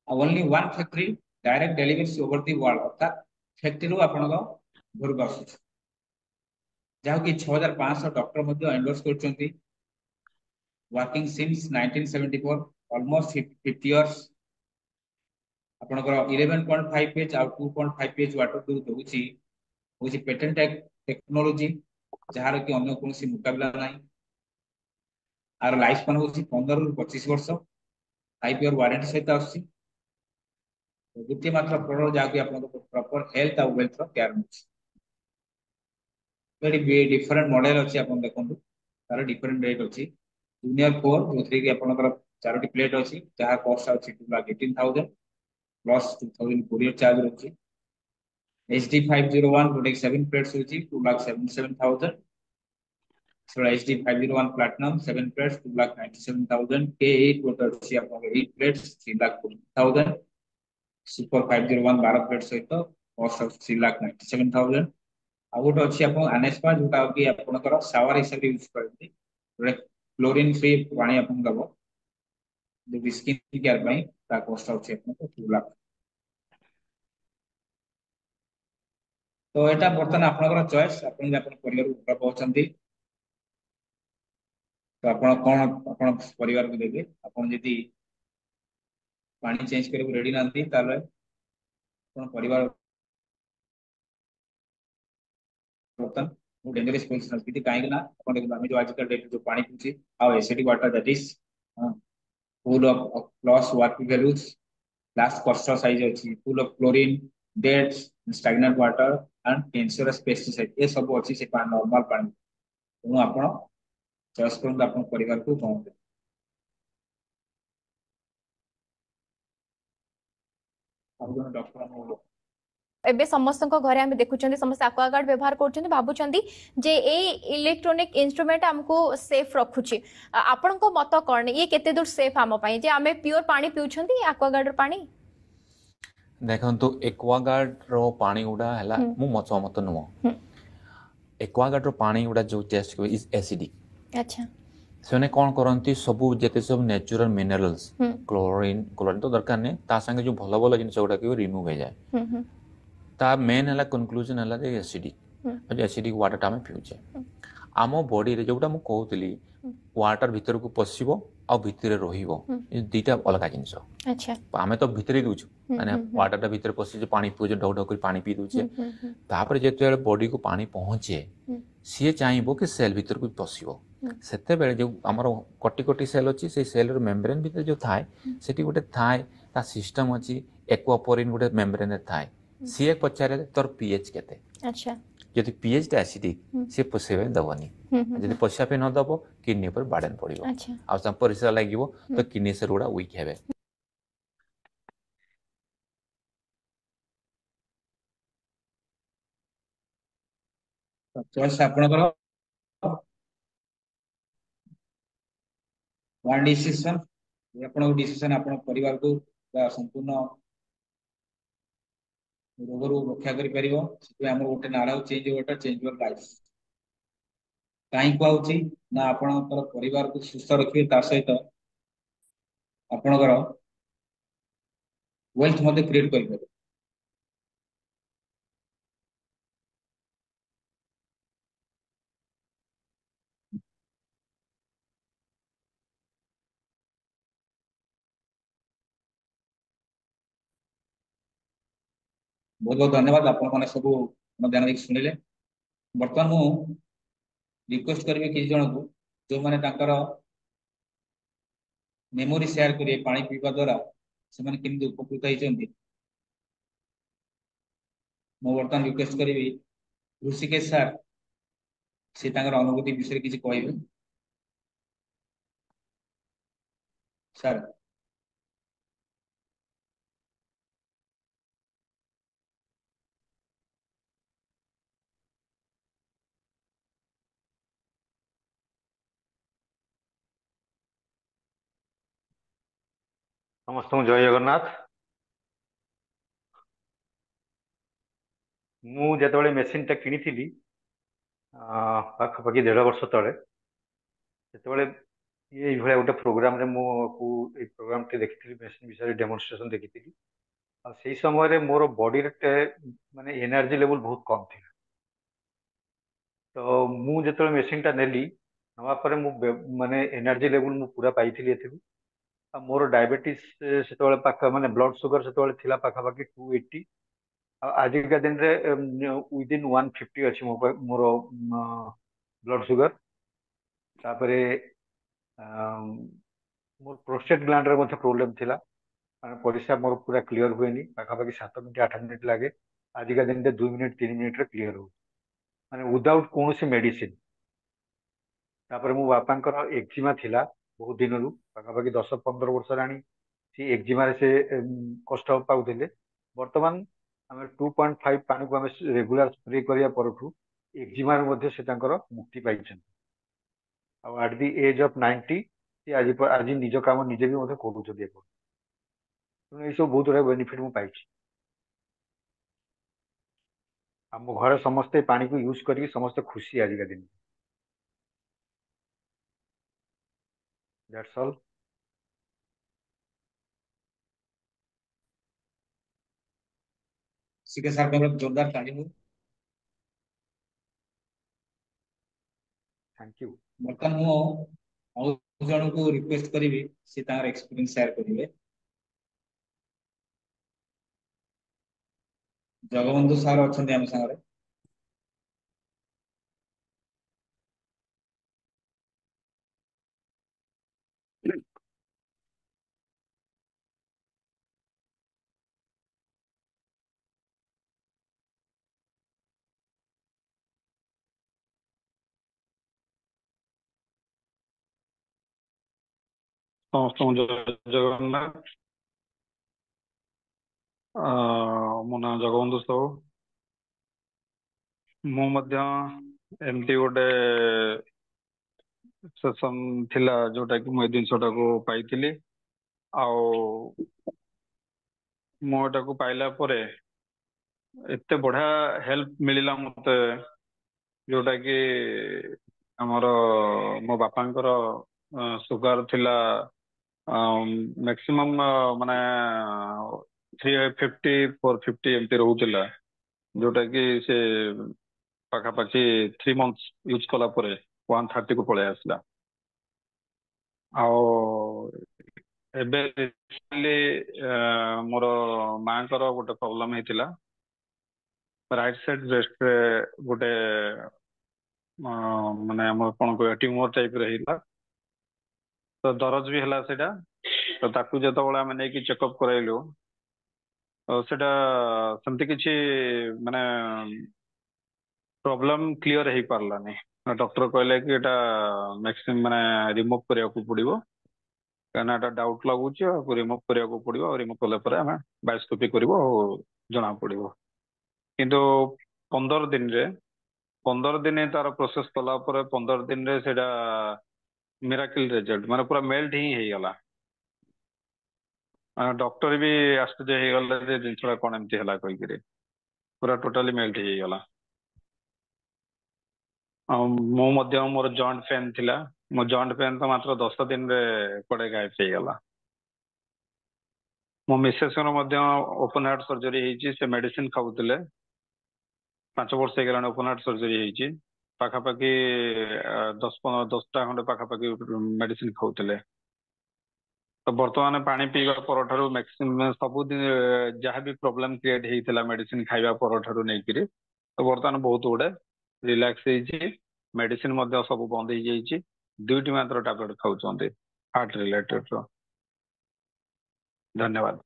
only one factory direct delivery over the world अर्थात फैक्ट्री रू आपण घर को आसुच जहाँ कि 6500 डॉक्टर एंडोर्स कर वर्किंग सिंस 1974 ऑलमोस्ट 50 इयर्स आपणकर 11.5 पेज आउ 2.5 पेज वाटर दूसरी हूँ पेटेंट टेक्नोलोजी जार कि अन्य कौन मुकाबला ना आर लाइफ स्पान हूँ 15 ରୁ 25 वर्ष 5 इयर वारंटी सहित आस गोटे मात्र प्रोडक्ट जहाँकि आप प्रॉपर हेल्थ और वेल्थ केयर मिले डिफरेंट मॉडल अच्छी आप देखो तार डिफरेंट रेट अच्छी जूनियर 4 जो थी कि आपंकर 4टी प्लेट अच्छी जहाँ कॉस्ट अच्छी 2,18,000 प्लस 2,000 कोरियर चार्ज रही HD 501 जोटा 7 प्लेट्स होची 2,77,000 So HD 501 platinum 7 plates 2,97,000 K8 ଗୋଟେ ଅଛି ଆପଣଙ୍କର 8 plates 3,40,000 Super 501 12 plates ସହିତ cost of 3,97,000 ଆଉ ଗୋଟେ ଅଛି ଆପଣ ଆନେସ୍ପା ଯୋଉଟା କି ଆପଣଙ୍କର ସାୱାର ହିସାବରେ ୟୁଜ କରନ୍ତି ଗୋଟେ କ୍ଲୋରିନ ଫ୍ରି ପାଣି ଆପଣଙ୍କୁ ଦବ जो स्किन केयर ପାଇଁ ତା cost ଅଛି ଆପଣଙ୍କୁ 2 ଲାख ତ ଏଟା ବର୍ତ୍ତମାନ ଆପଣଙ୍କର ଚଏସ୍ ଆପଣ ଯଦି ଆପଣ ପରିବାର ଭଲ ପାଉଛନ୍ତି ତ ଆପଣ କଣ ଆପଣ ପରିବାରକୁ ଦେବେ ଆପଣ ଯଦି ପାଣି ଚେଞ୍ଜ କରିବାକୁ ରେଡି ନାହାନ୍ତି ତାହେଲେ ଆପଣ ପରିବାର ବର୍ତ୍ତମାନ ମୁଁ ଡେଞ୍ଜରସ୍ ପୋଜିସନ ଅଛି କାହିଁକି ନା ଆପଣ ଦେଖନ୍ତୁ ଆମେ ଯୋଉ ଆଜିକାଲି ଡେଟ୍ ଯୋଉ ପାଣି ପିଉଛେ ଆଉ acidic water that is full of loss water values last coastal size ଅଛି full of chlorine deads stagnant water and cancerous pesticide ये सब अच्छी से पानी नॉर्मल पानी ତେଣୁ ଆପଣ ଚଏସ୍ କରନ୍ତୁ ଆପଣ ପରିବାରକୁ କଣ ଦେବେ ଆଉ ଜଣେ ଡକ୍ଟର ଆମକୁ ଏବେ ସମସ୍ତଙ୍କ ଘରେ ଆମେ ଦେଖୁଛନ୍ତି ସମସ୍ତେ ଆକ୍ୱାଗାର୍ଡ ବ୍ୟବହାର କରୁଛନ୍ତି ଭାବୁଛନ୍ତି ଯେ ଏଇ ଇଲେକ୍ଟ୍ରୋନିକ ଇନଷ୍ଟ୍ରୁମେଣ୍ଟ ଆମକୁ ସେଫ୍ ରଖୁଛି ଆପଣଙ୍କ ମତ କ'ଣ ଇଏ କେତେ ଦୂର ସେଫ୍ ଆମ ପାଇଁ ଯେ ଆମେ ପିଓର ପାଣି ପିଉଛନ୍ତି ଆକ୍ୱାଗାର୍ଡର ପାଣି ଦେଖନ୍ତୁ ଏକ୍ୱାଗାର୍ଡର ପାଣି ଗୁଡ଼ା ହେଲା ମୁଁ ସହମତ ନୁହଁ ଏକ୍ୱାଗାର୍ଡର ପାଣି ଗୁଡ଼ା ଯେଉଁ ଟେଷ୍ଟ ଇଜ୍ ଏସିଡିକ୍ ଆଚ୍ଛା ସେମାନେ କ'ଣ କରନ୍ତି ସବୁ ଯେତେ ସବୁ ନ୍ୟାଚୁରାଲ ମିନେରାଲ୍ସ କ୍ଲୋରିନ୍ ତ ଦରକାର ନାହିଁ ତା ସାଙ୍ଗେ ଯେଉଁ ଭଲ ଭଲ ଜିନିଷ ଗୁଡ଼ାକ ରିମୁଭ୍ ହେଇଯାଏ ତା ମେନ୍ ହେଲା କନକ୍ଲୁଜନ ହେଲା ଯେ ଏସିଡିକ୍ ଏସିଡିକ୍ ୱାଟରଟା ଆମେ ପିଉଛେ ଆମ ବଡିରେ ଯୋଉଟା ମୁଁ କହୁଥିଲି ୱାଟର ଭିତରକୁ ପଶିବ ଆଉ ଭିତରେ ରହିବ ଏ ଦୁଇଟା ଅଲଗା ଜିନିଷ ଆମେ ତ ଭିତରେ ଦେଉଛୁ ମାନେ ୱାଟରଟା ଭିତରେ ପଶିଛେ ପାଣି ପିଉଛେ ଢକ ଢକ କରି ପାଣି ପିଇ ଦେଉଛେ ତାପରେ ଯେତେବେଳେ ବଡିକୁ ପାଣି ପହଞ୍ଚେ ସିଏ ଚାହିଁବ କି ସେଲ୍ ଭିତରକୁ ପଶିବ ସେତେବେଳେ ଯେଉଁ ଆମର କୋଟି କୋଟି ସେଲ୍ ଅଛି ସେଇ ସେଲ୍ର ମେମ୍ବ୍ରେନ୍ ଭିତରେ ଯେଉଁ ଥାଏ ସେଠି ଗୋଟେ ଥାଏ ତା ସିଷ୍ଟମ ଅଛି ଏକ୍ୱାପୋରିନ୍ ଗୋଟେ ମେମ୍ବ୍ରେନ୍ରେ ଥାଏ ସିଏ ପଚାରେ ତୋର ପିଏଚ୍ କେତେ ଯଦି ପିଏଚ୍ଟା ଆସିଡିକ୍ ସିଏ ପୋଷିବା ପାଇଁ ଦେବନି ଯଦି ପୋଷିବା ପାଇଁ ନ ଦେବ କିଡନୀ ଉପରେ ବାର୍ଡେନ୍ ପଡ଼ିବ ଆଉ ତା ପରିସ୍ରା ଲାଗିବ ତ କିଡନୀ ସେଲ୍ ଗୁଡ଼ା ୱିକ୍ ହେବେ ଚଏସ୍ ଆପଣଙ୍କର वन डिसीजन ଆପଣଙ୍କ ଡିସିସନ ଆପଣ ପରିବାରକୁ ସମ୍ପୂର୍ଣ୍ଣ ରୋଗରୁ ରକ୍ଷା କରିପାରିବ ସେଥିପାଇଁ ଆମର ଗୋଟେ ନାରା change water change your life କାହିଁ କୁହାଉଛି ନା ଆପଣଙ୍କର ପରିବାରକୁ ସୁସ୍ଥ ରଖିବେ ତା ସହିତ ଆପଣଙ୍କର ୱେଲ୍ଥ ମଧ୍ୟ କ୍ରିଏଟ କରିପାରିବେ बहुत बहुत धन्यवाद आपण मैंने सब ध्यान देख शुणिले बर्तमान मु रिक्वेस्ट करी किसी जन को जो मैंने मेमोरी शेयर करिए पानी पीवा द्वारा से केमती उपकृत होती मु बर्तमान रिक्वेस्ट करी ऋषिकेश सर से अनुभूति विषय किसी कहे सर समस्त जय जगन्नाथ मु जो मेसीन टा किनी पाखापाखि 1.5 वर्ष तले ये गोटे प्रोग्राम रे प्रोग्राम टे देखी मेसीन विषय डेमोन्स्ट्रेशन देखी से समय मोर बॉडी माने एनर्जी लेवल बहुत कम थी तो मु जो मेसीन टा नेली नवा पर माने एनर्जी लेवल मु पूरा पाई मोर डायबिटीज से पाख माने ब्लड सुगर से पाखापाखि 280 आजिका दिन रे विदिन 150 अच्छी मोर ब्लड सुगर तापरे मोर प्रोस्टेट ग्लैंड रे मथे प्रॉब्लम थिला माने परिस्रा मोर पूरा क्लियर हुएनी पाखापाखि 7 मिनिट 8 मिनिट लागे आजिका दिन रे 2 मिनिट 3 मिनिट रे क्लियर हो माने विदाउट कोनोसी मेडिसिन तापरे मो बापांकर एक्जिमा थिला बहुत दिन रु पाखापाखि 10-15 वर्ष रानी सी एक्जिमा रे से कष्ट पाउथिले वर्तमान आम 2.5 पानी को आम रेगुलर स्प्रे करिया परठू एक्जिमा रे मध्ये से तांकर मुक्ति पाइछन ଆଉ ଆଟ୍ ଦି ଏଜ୍ ଅଫ୍ 90 ସେ ଆଜି ନିଜ କାମ ନିଜେ ବି ମଧ୍ୟ କରୁଛନ୍ତି ଏପଟ। ତେଣୁ ଏଇସବୁ ବହୁତ ଗୁଡ଼ାଏ ବେନିଫିଟ୍ ମୁଁ ପାଇଛି। ଆମ ଘରେ ସମସ୍ତେ ପାଣିକୁ ୟୁଜ୍ କରିକି ସମସ୍ତେ ଖୁସି ଆଜିକା ଦିନ। That's all. सीके साहब का जोरदार ताली हो। Thank you. बर्तमान मु और जन को रिक्वेस्ट करी से तार एक्सपीरियंस शेयर करेंगे। जगबंधु सार अच्छा आम सागर ଜଗନ୍ନାଥ। ମୋ ନାଁ ଜଗବନ୍ଧୁ ସାହୁ। ମୁଁ ମଧ୍ୟ ଏମିତି ଗୋଟେ ସେସନ୍ ଥିଲା ଯୋଉଟା କି ମୁଁ ଏ ଜିନିଷଟାକୁ ପାଇଥିଲି। ଆଉ ମୁଁ ଏଟାକୁ ପାଇଲା ପରେ ଏତେ ବଢିଆ ହେଲ୍ପ ମିଳିଲା ମତେ, ଯୋଉଟା କି ଆମର ମୋ ବାପାଙ୍କର ସୁଗାର ଥିଲା ମ୍ୟାକ୍ସିମମ୍ ମାନେ 350 450 ଏମିତି ରହୁଥିଲା, ଯୋଉଟା କି ସେ ପାଖାପାଖି 3 months ୟୁଜ କଲା ପରେ 130 କୁ ପଳେଇ ଆସିଲା। ଆଉ ଏବେ ରିସେଣ୍ଟଲି ମୋର ମାଙ୍କର ଗୋଟେ ପ୍ରୋବ୍ଲେମ ହେଇଥିଲା, ରାଇଟ ସାଇଡ ବ୍ରେଷ୍ଟରେ ଗୋଟେ ମାନେ ଆମର କଣ କହିବା ଟ୍ୟୁମର ଟାଇପର ହେଇଥିଲା। ତ ଦରଜ ବି ହେଲା ସେଇଟା। ତ ତାକୁ ଯେତେବେଳେ ଆମେ ନେଇକି ଚେକଅପ୍ କରାଇଲୁ, ସେଟା ସେମିତି କିଛି ମାନେ ପ୍ରୋବ୍ଲେମ କ୍ଲିୟର ହେଇପାରିଲାନି। ଡକ୍ଟର କହିଲେ କି ଏଟା ମ୍ୟାକ୍ସିମମ୍ ମାନେ ରିମୁଭ୍ କରିବାକୁ ପଡିବ, କାହିଁକିନା ଏଟା ଡାଉଟ୍ ଲାଗୁଛି ଆଉ ରିମୁଭ୍ କରିବାକୁ ପଡିବ। ଆଉ ରିମୁଭ୍ କଲା ପରେ ଆମେ ବାୟୋସ୍କୋପି କରିବ ଆଉ ଜଣା ପଡିବ। କିନ୍ତୁ 15 ଦିନ ତାର ପ୍ରୋସେସ କଲା ପରେ 15 ଦିନରେ ସେଇଟା ମିରାକିଲ ରେଜଲ୍ଟ, ମାନେ ପୁରା ମେଲ୍ଟ ହିଁ ହେଇଗଲା। ଡକ୍ଟର ବି ଆଶ୍ଚର୍ଯ୍ୟ ହେଇଗଲେ ଯେ ଜିନିଷଟା କଣ ଏମିତି ହେଲା କହିକିରି, ପୁରା ଟୋଟାଲି ମେଲ୍ଟ ହେଇଗଲା। ଆଉ ମୁଁ ମଧ୍ୟ ମୋର ଜଏଣ୍ଟ ପେନ୍ ଥିଲା, ମୋ ଜଏଣ୍ଟ ପେନ୍ ତ ମାତ୍ର 10 ଦିନରେ କୁଆଡେ ଗାୟବ ହେଇଗଲା। ମୋ ମିସେସଙ୍କର ମଧ୍ୟ ଓପନ ହାର୍ଟ ସର୍ଜରୀ ହେଇଛି, ସେ ମେଡିସିନ ଖାଉଥିଲେ। 5 ବର୍ଷ ହେଇଗଲାଣି ଓପନ ହାର୍ଟ ସର୍ଜରୀ ହେଇଛି। ପାଖାପାଖି 10ଟା ଖଣ୍ଡେ ପାଖାପାଖି ମେଡିସିନ ଖାଉଥିଲେ। ତ ବର୍ତ୍ତମାନ ପାଣି ପିଇବା ପରଠାରୁ ମ୍ୟାକ୍ସିମମ୍ ସବୁଦିନ ଯାହାବି ପ୍ରୋବ୍ଲେମ କ୍ରିଏଟ ହେଇଥିଲା ମେଡିସିନ ଖାଇବା ପରଠାରୁ ନେଇକିରି, ତ ବର୍ତ୍ତମାନ ବହୁତ ଗୁଡେ ରିଲାକ୍ସ ହେଇଛି। ମେଡିସିନ ମଧ୍ୟ ସବୁ ବନ୍ଦ ହେଇଯାଇଛି। 2ଟି ମାତ୍ର ଟାବଲେଟ ଖାଉଛନ୍ତି ହାର୍ଟ ରିଲେଟେଡ ର। ଧନ୍ୟବାଦ।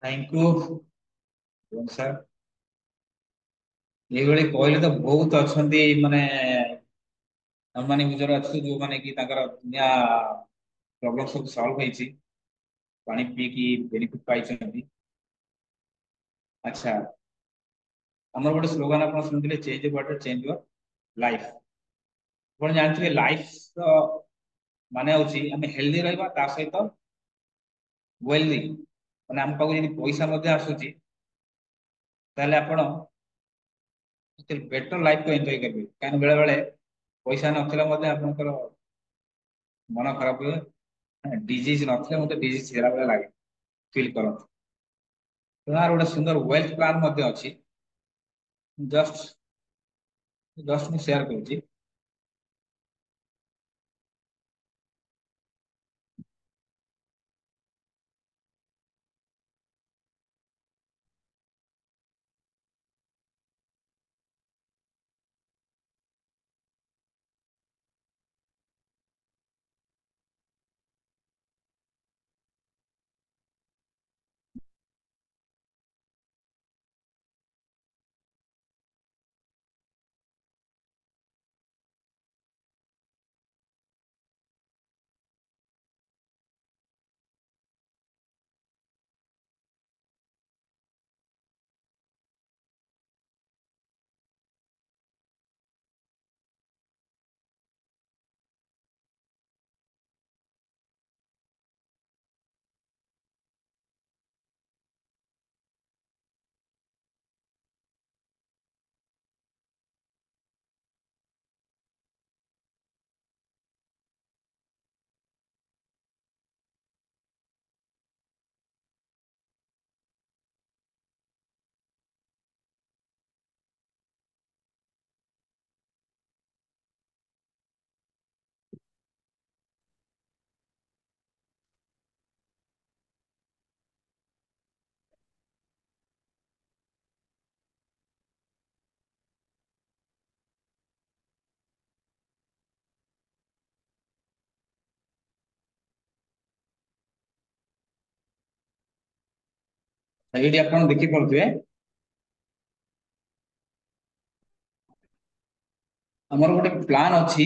Thank you sir. ये कहले तो बहुत अच्छा माने हमने गुजर अच्छे जो माने कि दुनिया प्रॉब्लम सब सॉल्व होइछि, पानी पी की बेनिफिट पाई। अच्छा, हमर गोटे स्लोगन आप शुणुते change water change your life. आप जानते लाइफ माने होछि हमें हेल्दी रहबा ता सहित वेल्दी, माने हम पाखु यदि पैसा मध्ये आसुची ताले आपण बेटर लाइफ को एंजॉय करेंगे। कारण बेले बेले पैसा नथिला मध्ये आपनकर मन खराब हुए, डिजीज नथिले मते डिजीज हेरा बेले लागे फील करत। यार गोटे सुंदर वेल्थ प्लान मध्ये अछि, जस्ट जस्ट मैं शेयर करूची। ଏଇଠି ଆପଣ ଦେଖିପାରୁଥିବେ ଆମର ଗୋଟେ ପ୍ଲାନ୍ ଅଛି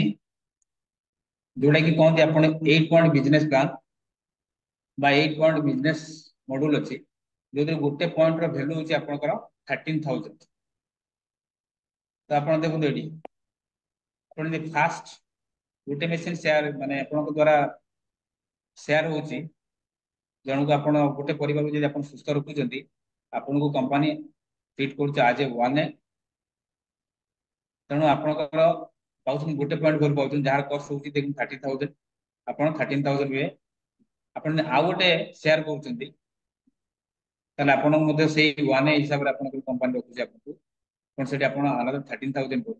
जोटा कि कहते आपण 8 पॉइंट बिजनेस प्लान बा 8 पॉइंट बिजनेस मॉड्यूल अछि जो गोटे पॉइंट रो वैल्यू होची आपनकर 13000 तो आपण देखु एडी आपण जे फास्ट गोटे मशीन शेयर माने आपनक द्वारा शेयर होची जनक आपण गोटे परिवार को जे आपण सुस्थ रखुचंती आपण को कंपनी ट्रीट करछ आज ए वन तेणु आपनकर पाउछन गोटे पॉइंट कर पाउछन जहार कॉस्ट होची देखु 30000 आपण 13000 वे आपण आ गोटे शेयर करछंती ताले आपण मध्ये सेही वन हिसाब रे आपण कंपनी रखुची आपन पण सेठी आपण अनदर 13000 को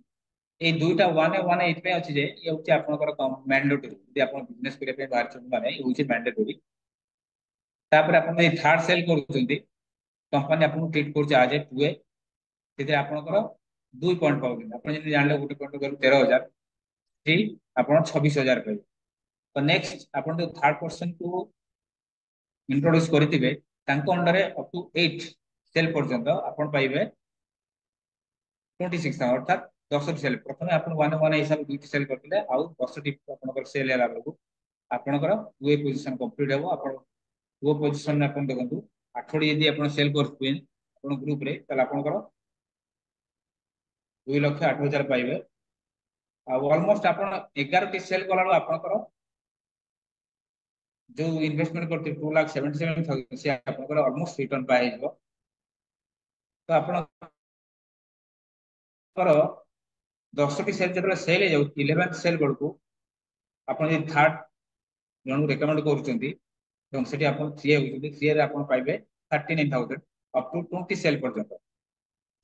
ए दुईटा वन इतपे अछि जे ये होची आपनकर मैंडेटरी यदि आपण बिजनेस करे पे बाहर छन माने ये होची मैंडेटरी तापर आपण ए थर्ड सेल करछंती कंपनी आपण ट्रीट करछ आज ए टू ए सेते आपनकर 2 पॉइंट पाउछन आपण जदि जानले गोटे पॉइंट कर 13000 ठी आपण 26000 पाइबे तो नेक्स्ट आपण जो थर्ड पर्सन को इंट्रोड्यूस करथिबे तांको अंडर रे अप टू 8 सेल पर्यंत आपण पाइबे 26 अर्थात 10 सेल प्रथमे आपण वन हिसाब 2 सेल करथिले आ 10 टी आपनकर सेल हैला बेलू आपनकर वो पोजीशन कंप्लीट हेबो आपण वो पोजीशन अपन देखंतु 8 यदि आपण सेल करथुबे आपण ग्रुप रे तला आपनकर 2,08,000 पाइबे ऑलमोस्ट आपण 11 टी सेल कलालो आपनकर जो इन्वेस्टमेंट करते 2,77,000 से आपनकर ऑलमोस्ट रिटर्न पाइ जबो तो आपनकर 10 टी सेल जतरे सेल हे जाउ 11 सेल बडको आपण जे थर्ड जन रेकमेंड करूचंती donc सेठी आपण 3 होउचंती 3 रे आपण पाइबे 39,000 अप टू 20 सेल पर्यंत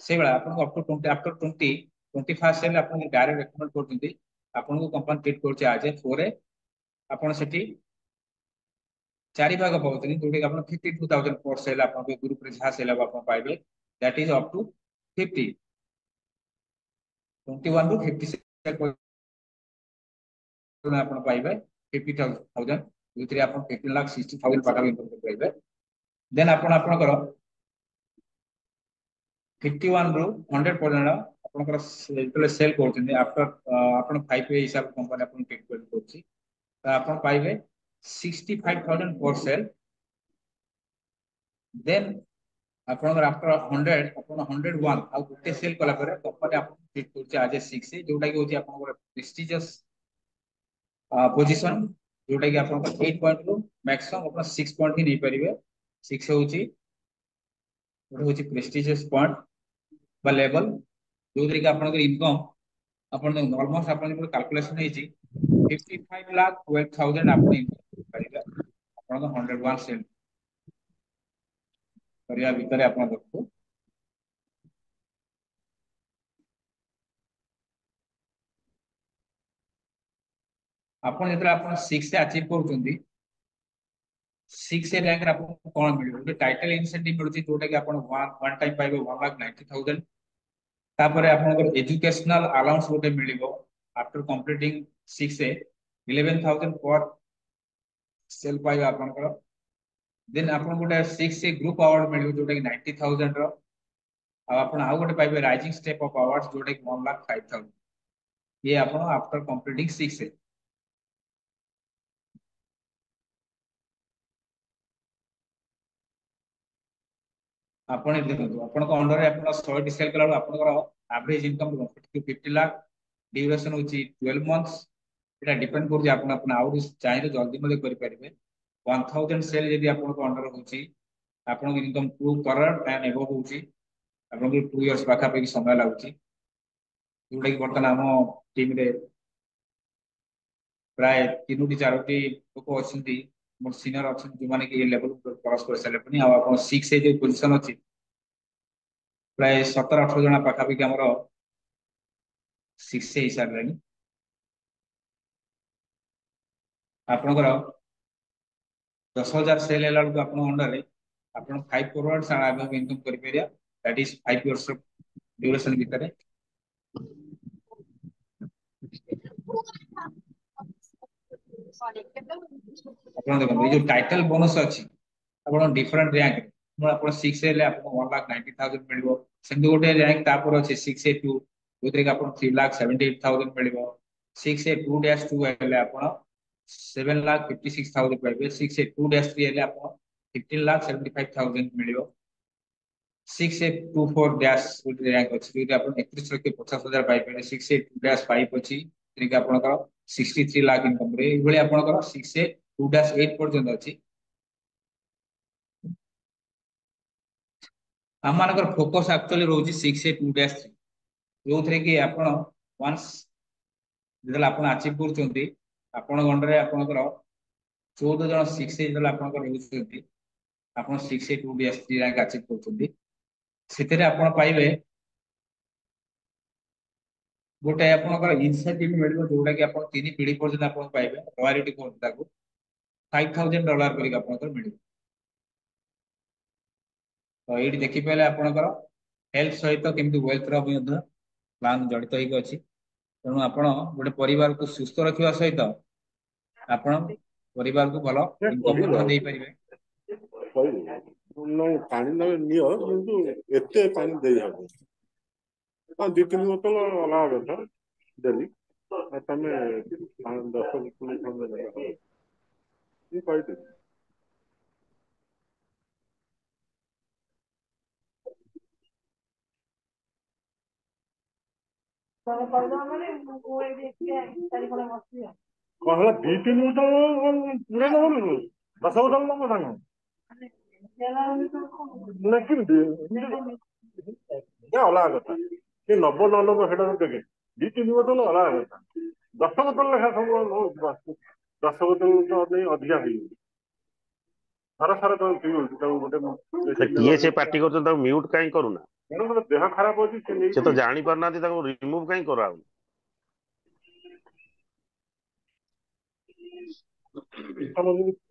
से बेला आपण अप टू 20 आफ्टर 21 सेल आपण डायरेक्ट रेकमेंड करचंती आपण को कंपनी ट्रीट करछ आज 4 रे आपण सेठी चारि भाग पाउतनी जोटे आपण 52,000 पर सेल आपण के ग्रुप रे जहा सेल आपण पाइबे that is up to 50 21 to 50 cell पर आपण पाइबे 50,000 वितरे आपण 15,60,000 पाका इनकम पाइबे देन आपण आपनकर 51 रो 100 पर्यंत आपनकर सेल करछन आफ्टर आपण 5 पे हिसाब कंपनी आपण ट्रीट करछि तो आपण पाइबे 65,000 पर सेल देन आपनकर आफ्टर 100 आपण 101 आ गुटे सेल कला पर कंपनी आपण ट्रीट करछि आज 6 जोटा कि होछि आपनकर प्रेस्टिजियस पोजीशन जोटा कि आपनकर 8 पॉइंट रो मैक्सिमम आपण 6 पॉइंट ही नै परिबे 6 होछि प्रेस्टिजियस पॉइंट बा लेवल जोदरी कि आपनकर इनकम आपण ऑलमोस्ट आपण जो कैलकुलेशन हेछि 55,12,000 आपण इनकम करिबा आपण 101 सेल करिया भितरे आपण देखो आपण जेतरा आपण 6 से अचीव करूचंदी 6 से रैंक आपको कोन मिलियो जे टाइटल इंसेंटिव मिलुची जोटा कि आपण वन टाइम पाइबे 1,90,000 तापर आपनकर एजुकेशनल अलाउंस गोटे मिलिबो आफ्टर कंप्लीटिंग 6 से 11,000 पर सेल पाइबा आपनकर देन आपन गोटे 6 से ग्रुप अवार्ड मिलियो जोटा कि 90,000 रो आ आपण आ गोटे पाइबे राइजिंग स्टेप ऑफ अवार्ड्स जोटा कि 1,05,000 ये आपण आफ्टर कंप्लीटिंग 6 से आपण देखो आपण को अंडर रे आपण 100 टी सेल कला आपण एवरेज इनकम 50 लाख ड्यूरेशन होची 12 मंथ्स एटा डिपेंड कर जे आपण अपन आउट चाहिए जल्दी मध्ये करि परिबे 1000 सेल यदि आपण को अंडर होची आपण इनकम 2 करोड़ एंड एबव होची आपण को 2 इयर्स पाखा पे समय लागुची जोटा कि बर्तन हम टीम रे प्राय 3 4 लोक अछंती मोर सीनियर अछन जो माने कि लेवल पर क्रॉस कर साले पनि आ आपण 6 से जो पोजीशन अछि प्राय 17-18 जना पाखा पे हमरो 6 से हिसाब रे आपनकर 10,000 सेल हेला को आपण अंडर रे आपण 5 करोड़ सारा अब इनकम करि परिया दैट इज 5 इयर्स ड्यूरेशन भीतर आपण देखो ये जो टाइटल बोनस अछि आपण डिफरेंट रैंक ଆପଣ 6 ହେଲେ ଆପଣ 1,90,000 ମିଳିବ। ସେମିତି ଗୋଟେ ର୍ୟାଙ୍କ ତାପରେ ଅଛି 6A2 ଯୋଉଥିରେ କି ଆପଣ 3,78,000 ମିଳିବ। 6A2-2 ହେଲେ ଆପଣ 7,56,000 ପାଇବେ। 6A2-3 ହେଲେ ଆପଣ 15,75,000 ମିଳିବ। 6A24- ଗୋଟେ ର୍ୟାଙ୍କ ଅଛି ଯୋଉଠି ଆପଣ 31,50,000 ପାଇପାରିବେ। 6A2-5 ଅଛି ଯୋଉଠି ଆପଣଙ୍କର 63 ଲାख ଇନକମ୍ କରିବେ। ଏଇଭଳି ଆପଣଙ୍କର 6A2-8 ପର୍ଯ୍ୟନ୍ତ ଅଛି। ଆମମାନଙ୍କର ଫୋକସ୍ ଆକ୍ଚୁଆଲି ରହୁଛି 6A2-3 ଯୋଉଥିରେ କି ଆପଣ ୱାନ୍ସ ଯେତେବେଳେ ଆପଣ ଆଚିଭ୍ କରୁଛନ୍ତି ଆପଣଙ୍କ ଅଣ୍ଡରରେ ଆପଣଙ୍କର 14 ଜଣ 6A ଯେତେବେଳେ ଆପଣଙ୍କର ରହୁଛନ୍ତି ଆପଣ 6A2-3 ର୍ୟାଙ୍କ ଆଚିଭ୍ କରୁଛନ୍ତି। ସେଥିରେ ଆପଣ ପାଇବେ ଗୋଟେ ଆପଣଙ୍କର ଇନସେଣ୍ଟିଭ ମିଳିବ ଯୋଉଟା କି ଆପଣ 3 ପିଢି ପର୍ଯ୍ୟନ୍ତ ଆପଣ ପାଇବେ। ରୟାଲିଟି କୁହନ୍ତି ତାକୁ। $5,000 କରିକି ଆପଣଙ୍କର ମିଳିବ। ତ ଏଇଠି ଦେଖିପାରିଲେ ଆପଣଙ୍କର ହେଲ୍ଥ ସହିତ କେମିତି ୱେଲ୍ଥର ମଧ୍ୟ ପ୍ଲାନ୍ ଜଡ଼ିତ ହେଇକି ଅଛି। ତେଣୁ ଆପଣ ଗୋଟେ ପରିବାରକୁ ସୁସ୍ଥ ରଖିବା ସହିତ ଆପଣ ପରିବାରକୁ ଭଲ ଇନକମ୍ ମଧ୍ୟ ଦେଇପାରିବେ। ନାଇଁ ପାଣି ନେବେ ନିଅ କିନ୍ତୁ ଏତେ ପାଣି ଦେଇହବ। ହଁ 2-3 ବୋତଲ ଅଲଗା କଥା ଡେଲି। ତମେ 10 ବୋତଲ ଖଣ୍ଡେ ନେବ ମୁଁ କହିଦେବି। କଣ ହେଲା 2-3 ବୋତଲ ପୁରା ନବନି 10 ବୋତଲ ନବ ସାଙ୍ଗ ନା କେମିତି ଅଲଗା କଥା ସେ ନବ ନ ନବ ସେଟା ଦେଖେ 2-3 ବୋତଲ ଅଲଗା କଥା 10 ବୋତଲ ଲେଖା ସବୁ 10 ବୋତଲ ତ ନେଇ ଅଧିକା ହେଇଯିବ। ଥର ଥର ତମେ ପିଉଛି ତାକୁ ଗୋଟେ କିଏ ସେ ପାର୍ଟି କରୁଛନ୍ତି ତାକୁ ମ୍ୟୁଟ କାହିଁ କରୁନା? ଦେହ ଖରାପ ଅଛି ସେ ସେ ତ ଜାଣି ପାରୁନାହାନ୍ତି ତାକୁ ରିମୁଭ କାହିଁ କରାହଉନି?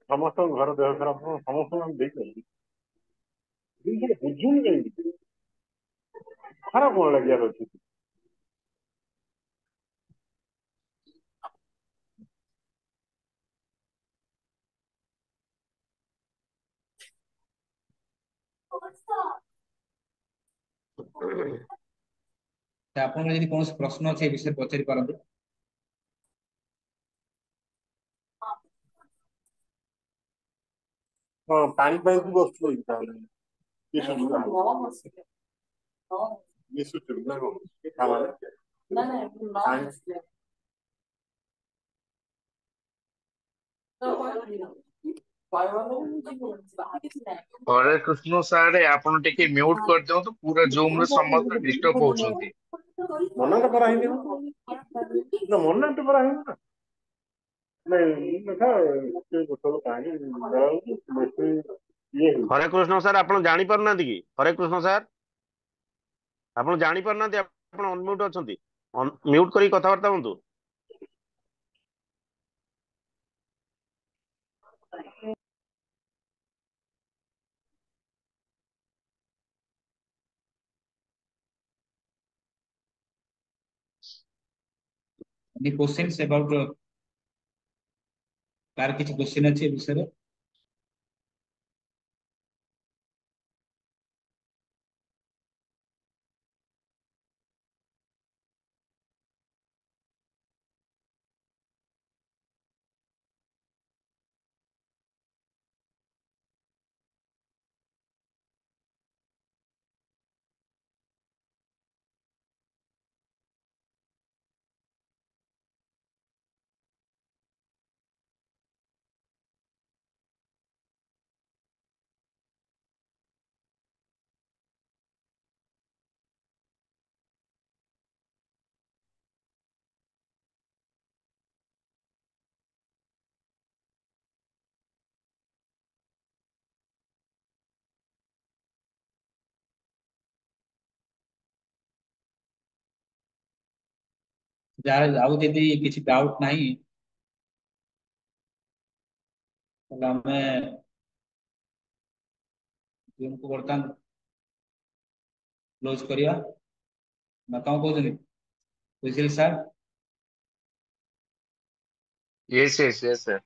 ସମସ୍ତଙ୍କ ଘର ଦେହ ଖରାପ ସମସ୍ତଙ୍କୁ ଆମେ ଦେଇପାରିବୁ ଜିନିଷଟା ବୁଝୁନି କାହିଁକି ଖରାପ କଣ ଲାଗିବାର ଅଛି। ଆପଣଙ୍କର ଯଦି କୌଣସି ପ୍ରଶ୍ନ ଅଛି ଏ ବିଷୟରେ ପଚାରି ପାରନ୍ତି। ହଁ ପାଣି ପାଇଁ ବି ବସୁଛୁ ତାହେଲେ ମିଶୁଛୁ ନା ହରେ କୃଷ୍ଣ ସାର୍ ଆପଣ ଟିକେ ମ୍ୟୁଟ କରିଦିଅନ୍ତୁ ପୁରା ଜୁମ ରେ ସମସ୍ତେ ଡିଷ୍ଟର୍ବ ହଉଛନ୍ତି। ମନା ତ କରାହେଇନି ନା ମନା ତ କରାହେଇନି ନା ହରେ କୃଷ୍ଣ ସାର୍ ଆପଣ ଜାଣିପାରୁନାହାନ୍ତି କି? ହରେ କୃଷ୍ଣ ସାର୍ ଆପଣ ଜାଣିପାରୁନାହାନ୍ତି ଆପଣ ଅନମ୍ୟୁଟ ଅଛନ୍ତି। ମ୍ୟୁଟ କରି କଥାବାର୍ତ୍ତା ହୁଅନ୍ତୁ। Any questions about कार किसी क्वेश्चन अच्छे विषय में? ଯାହାର ଆଉ ଯଦି କିଛି ଡାଉଟ୍ ନାହିଁ ତାହେଲେ ଆମେ ଜୁମକୁ ବର୍ତ୍ତମାନ କ୍ଲୋଜ କରିବା ନା କଣ କହୁଛନ୍ତି ବୁଝିଲେ sir? Yes, yes, yes, sir.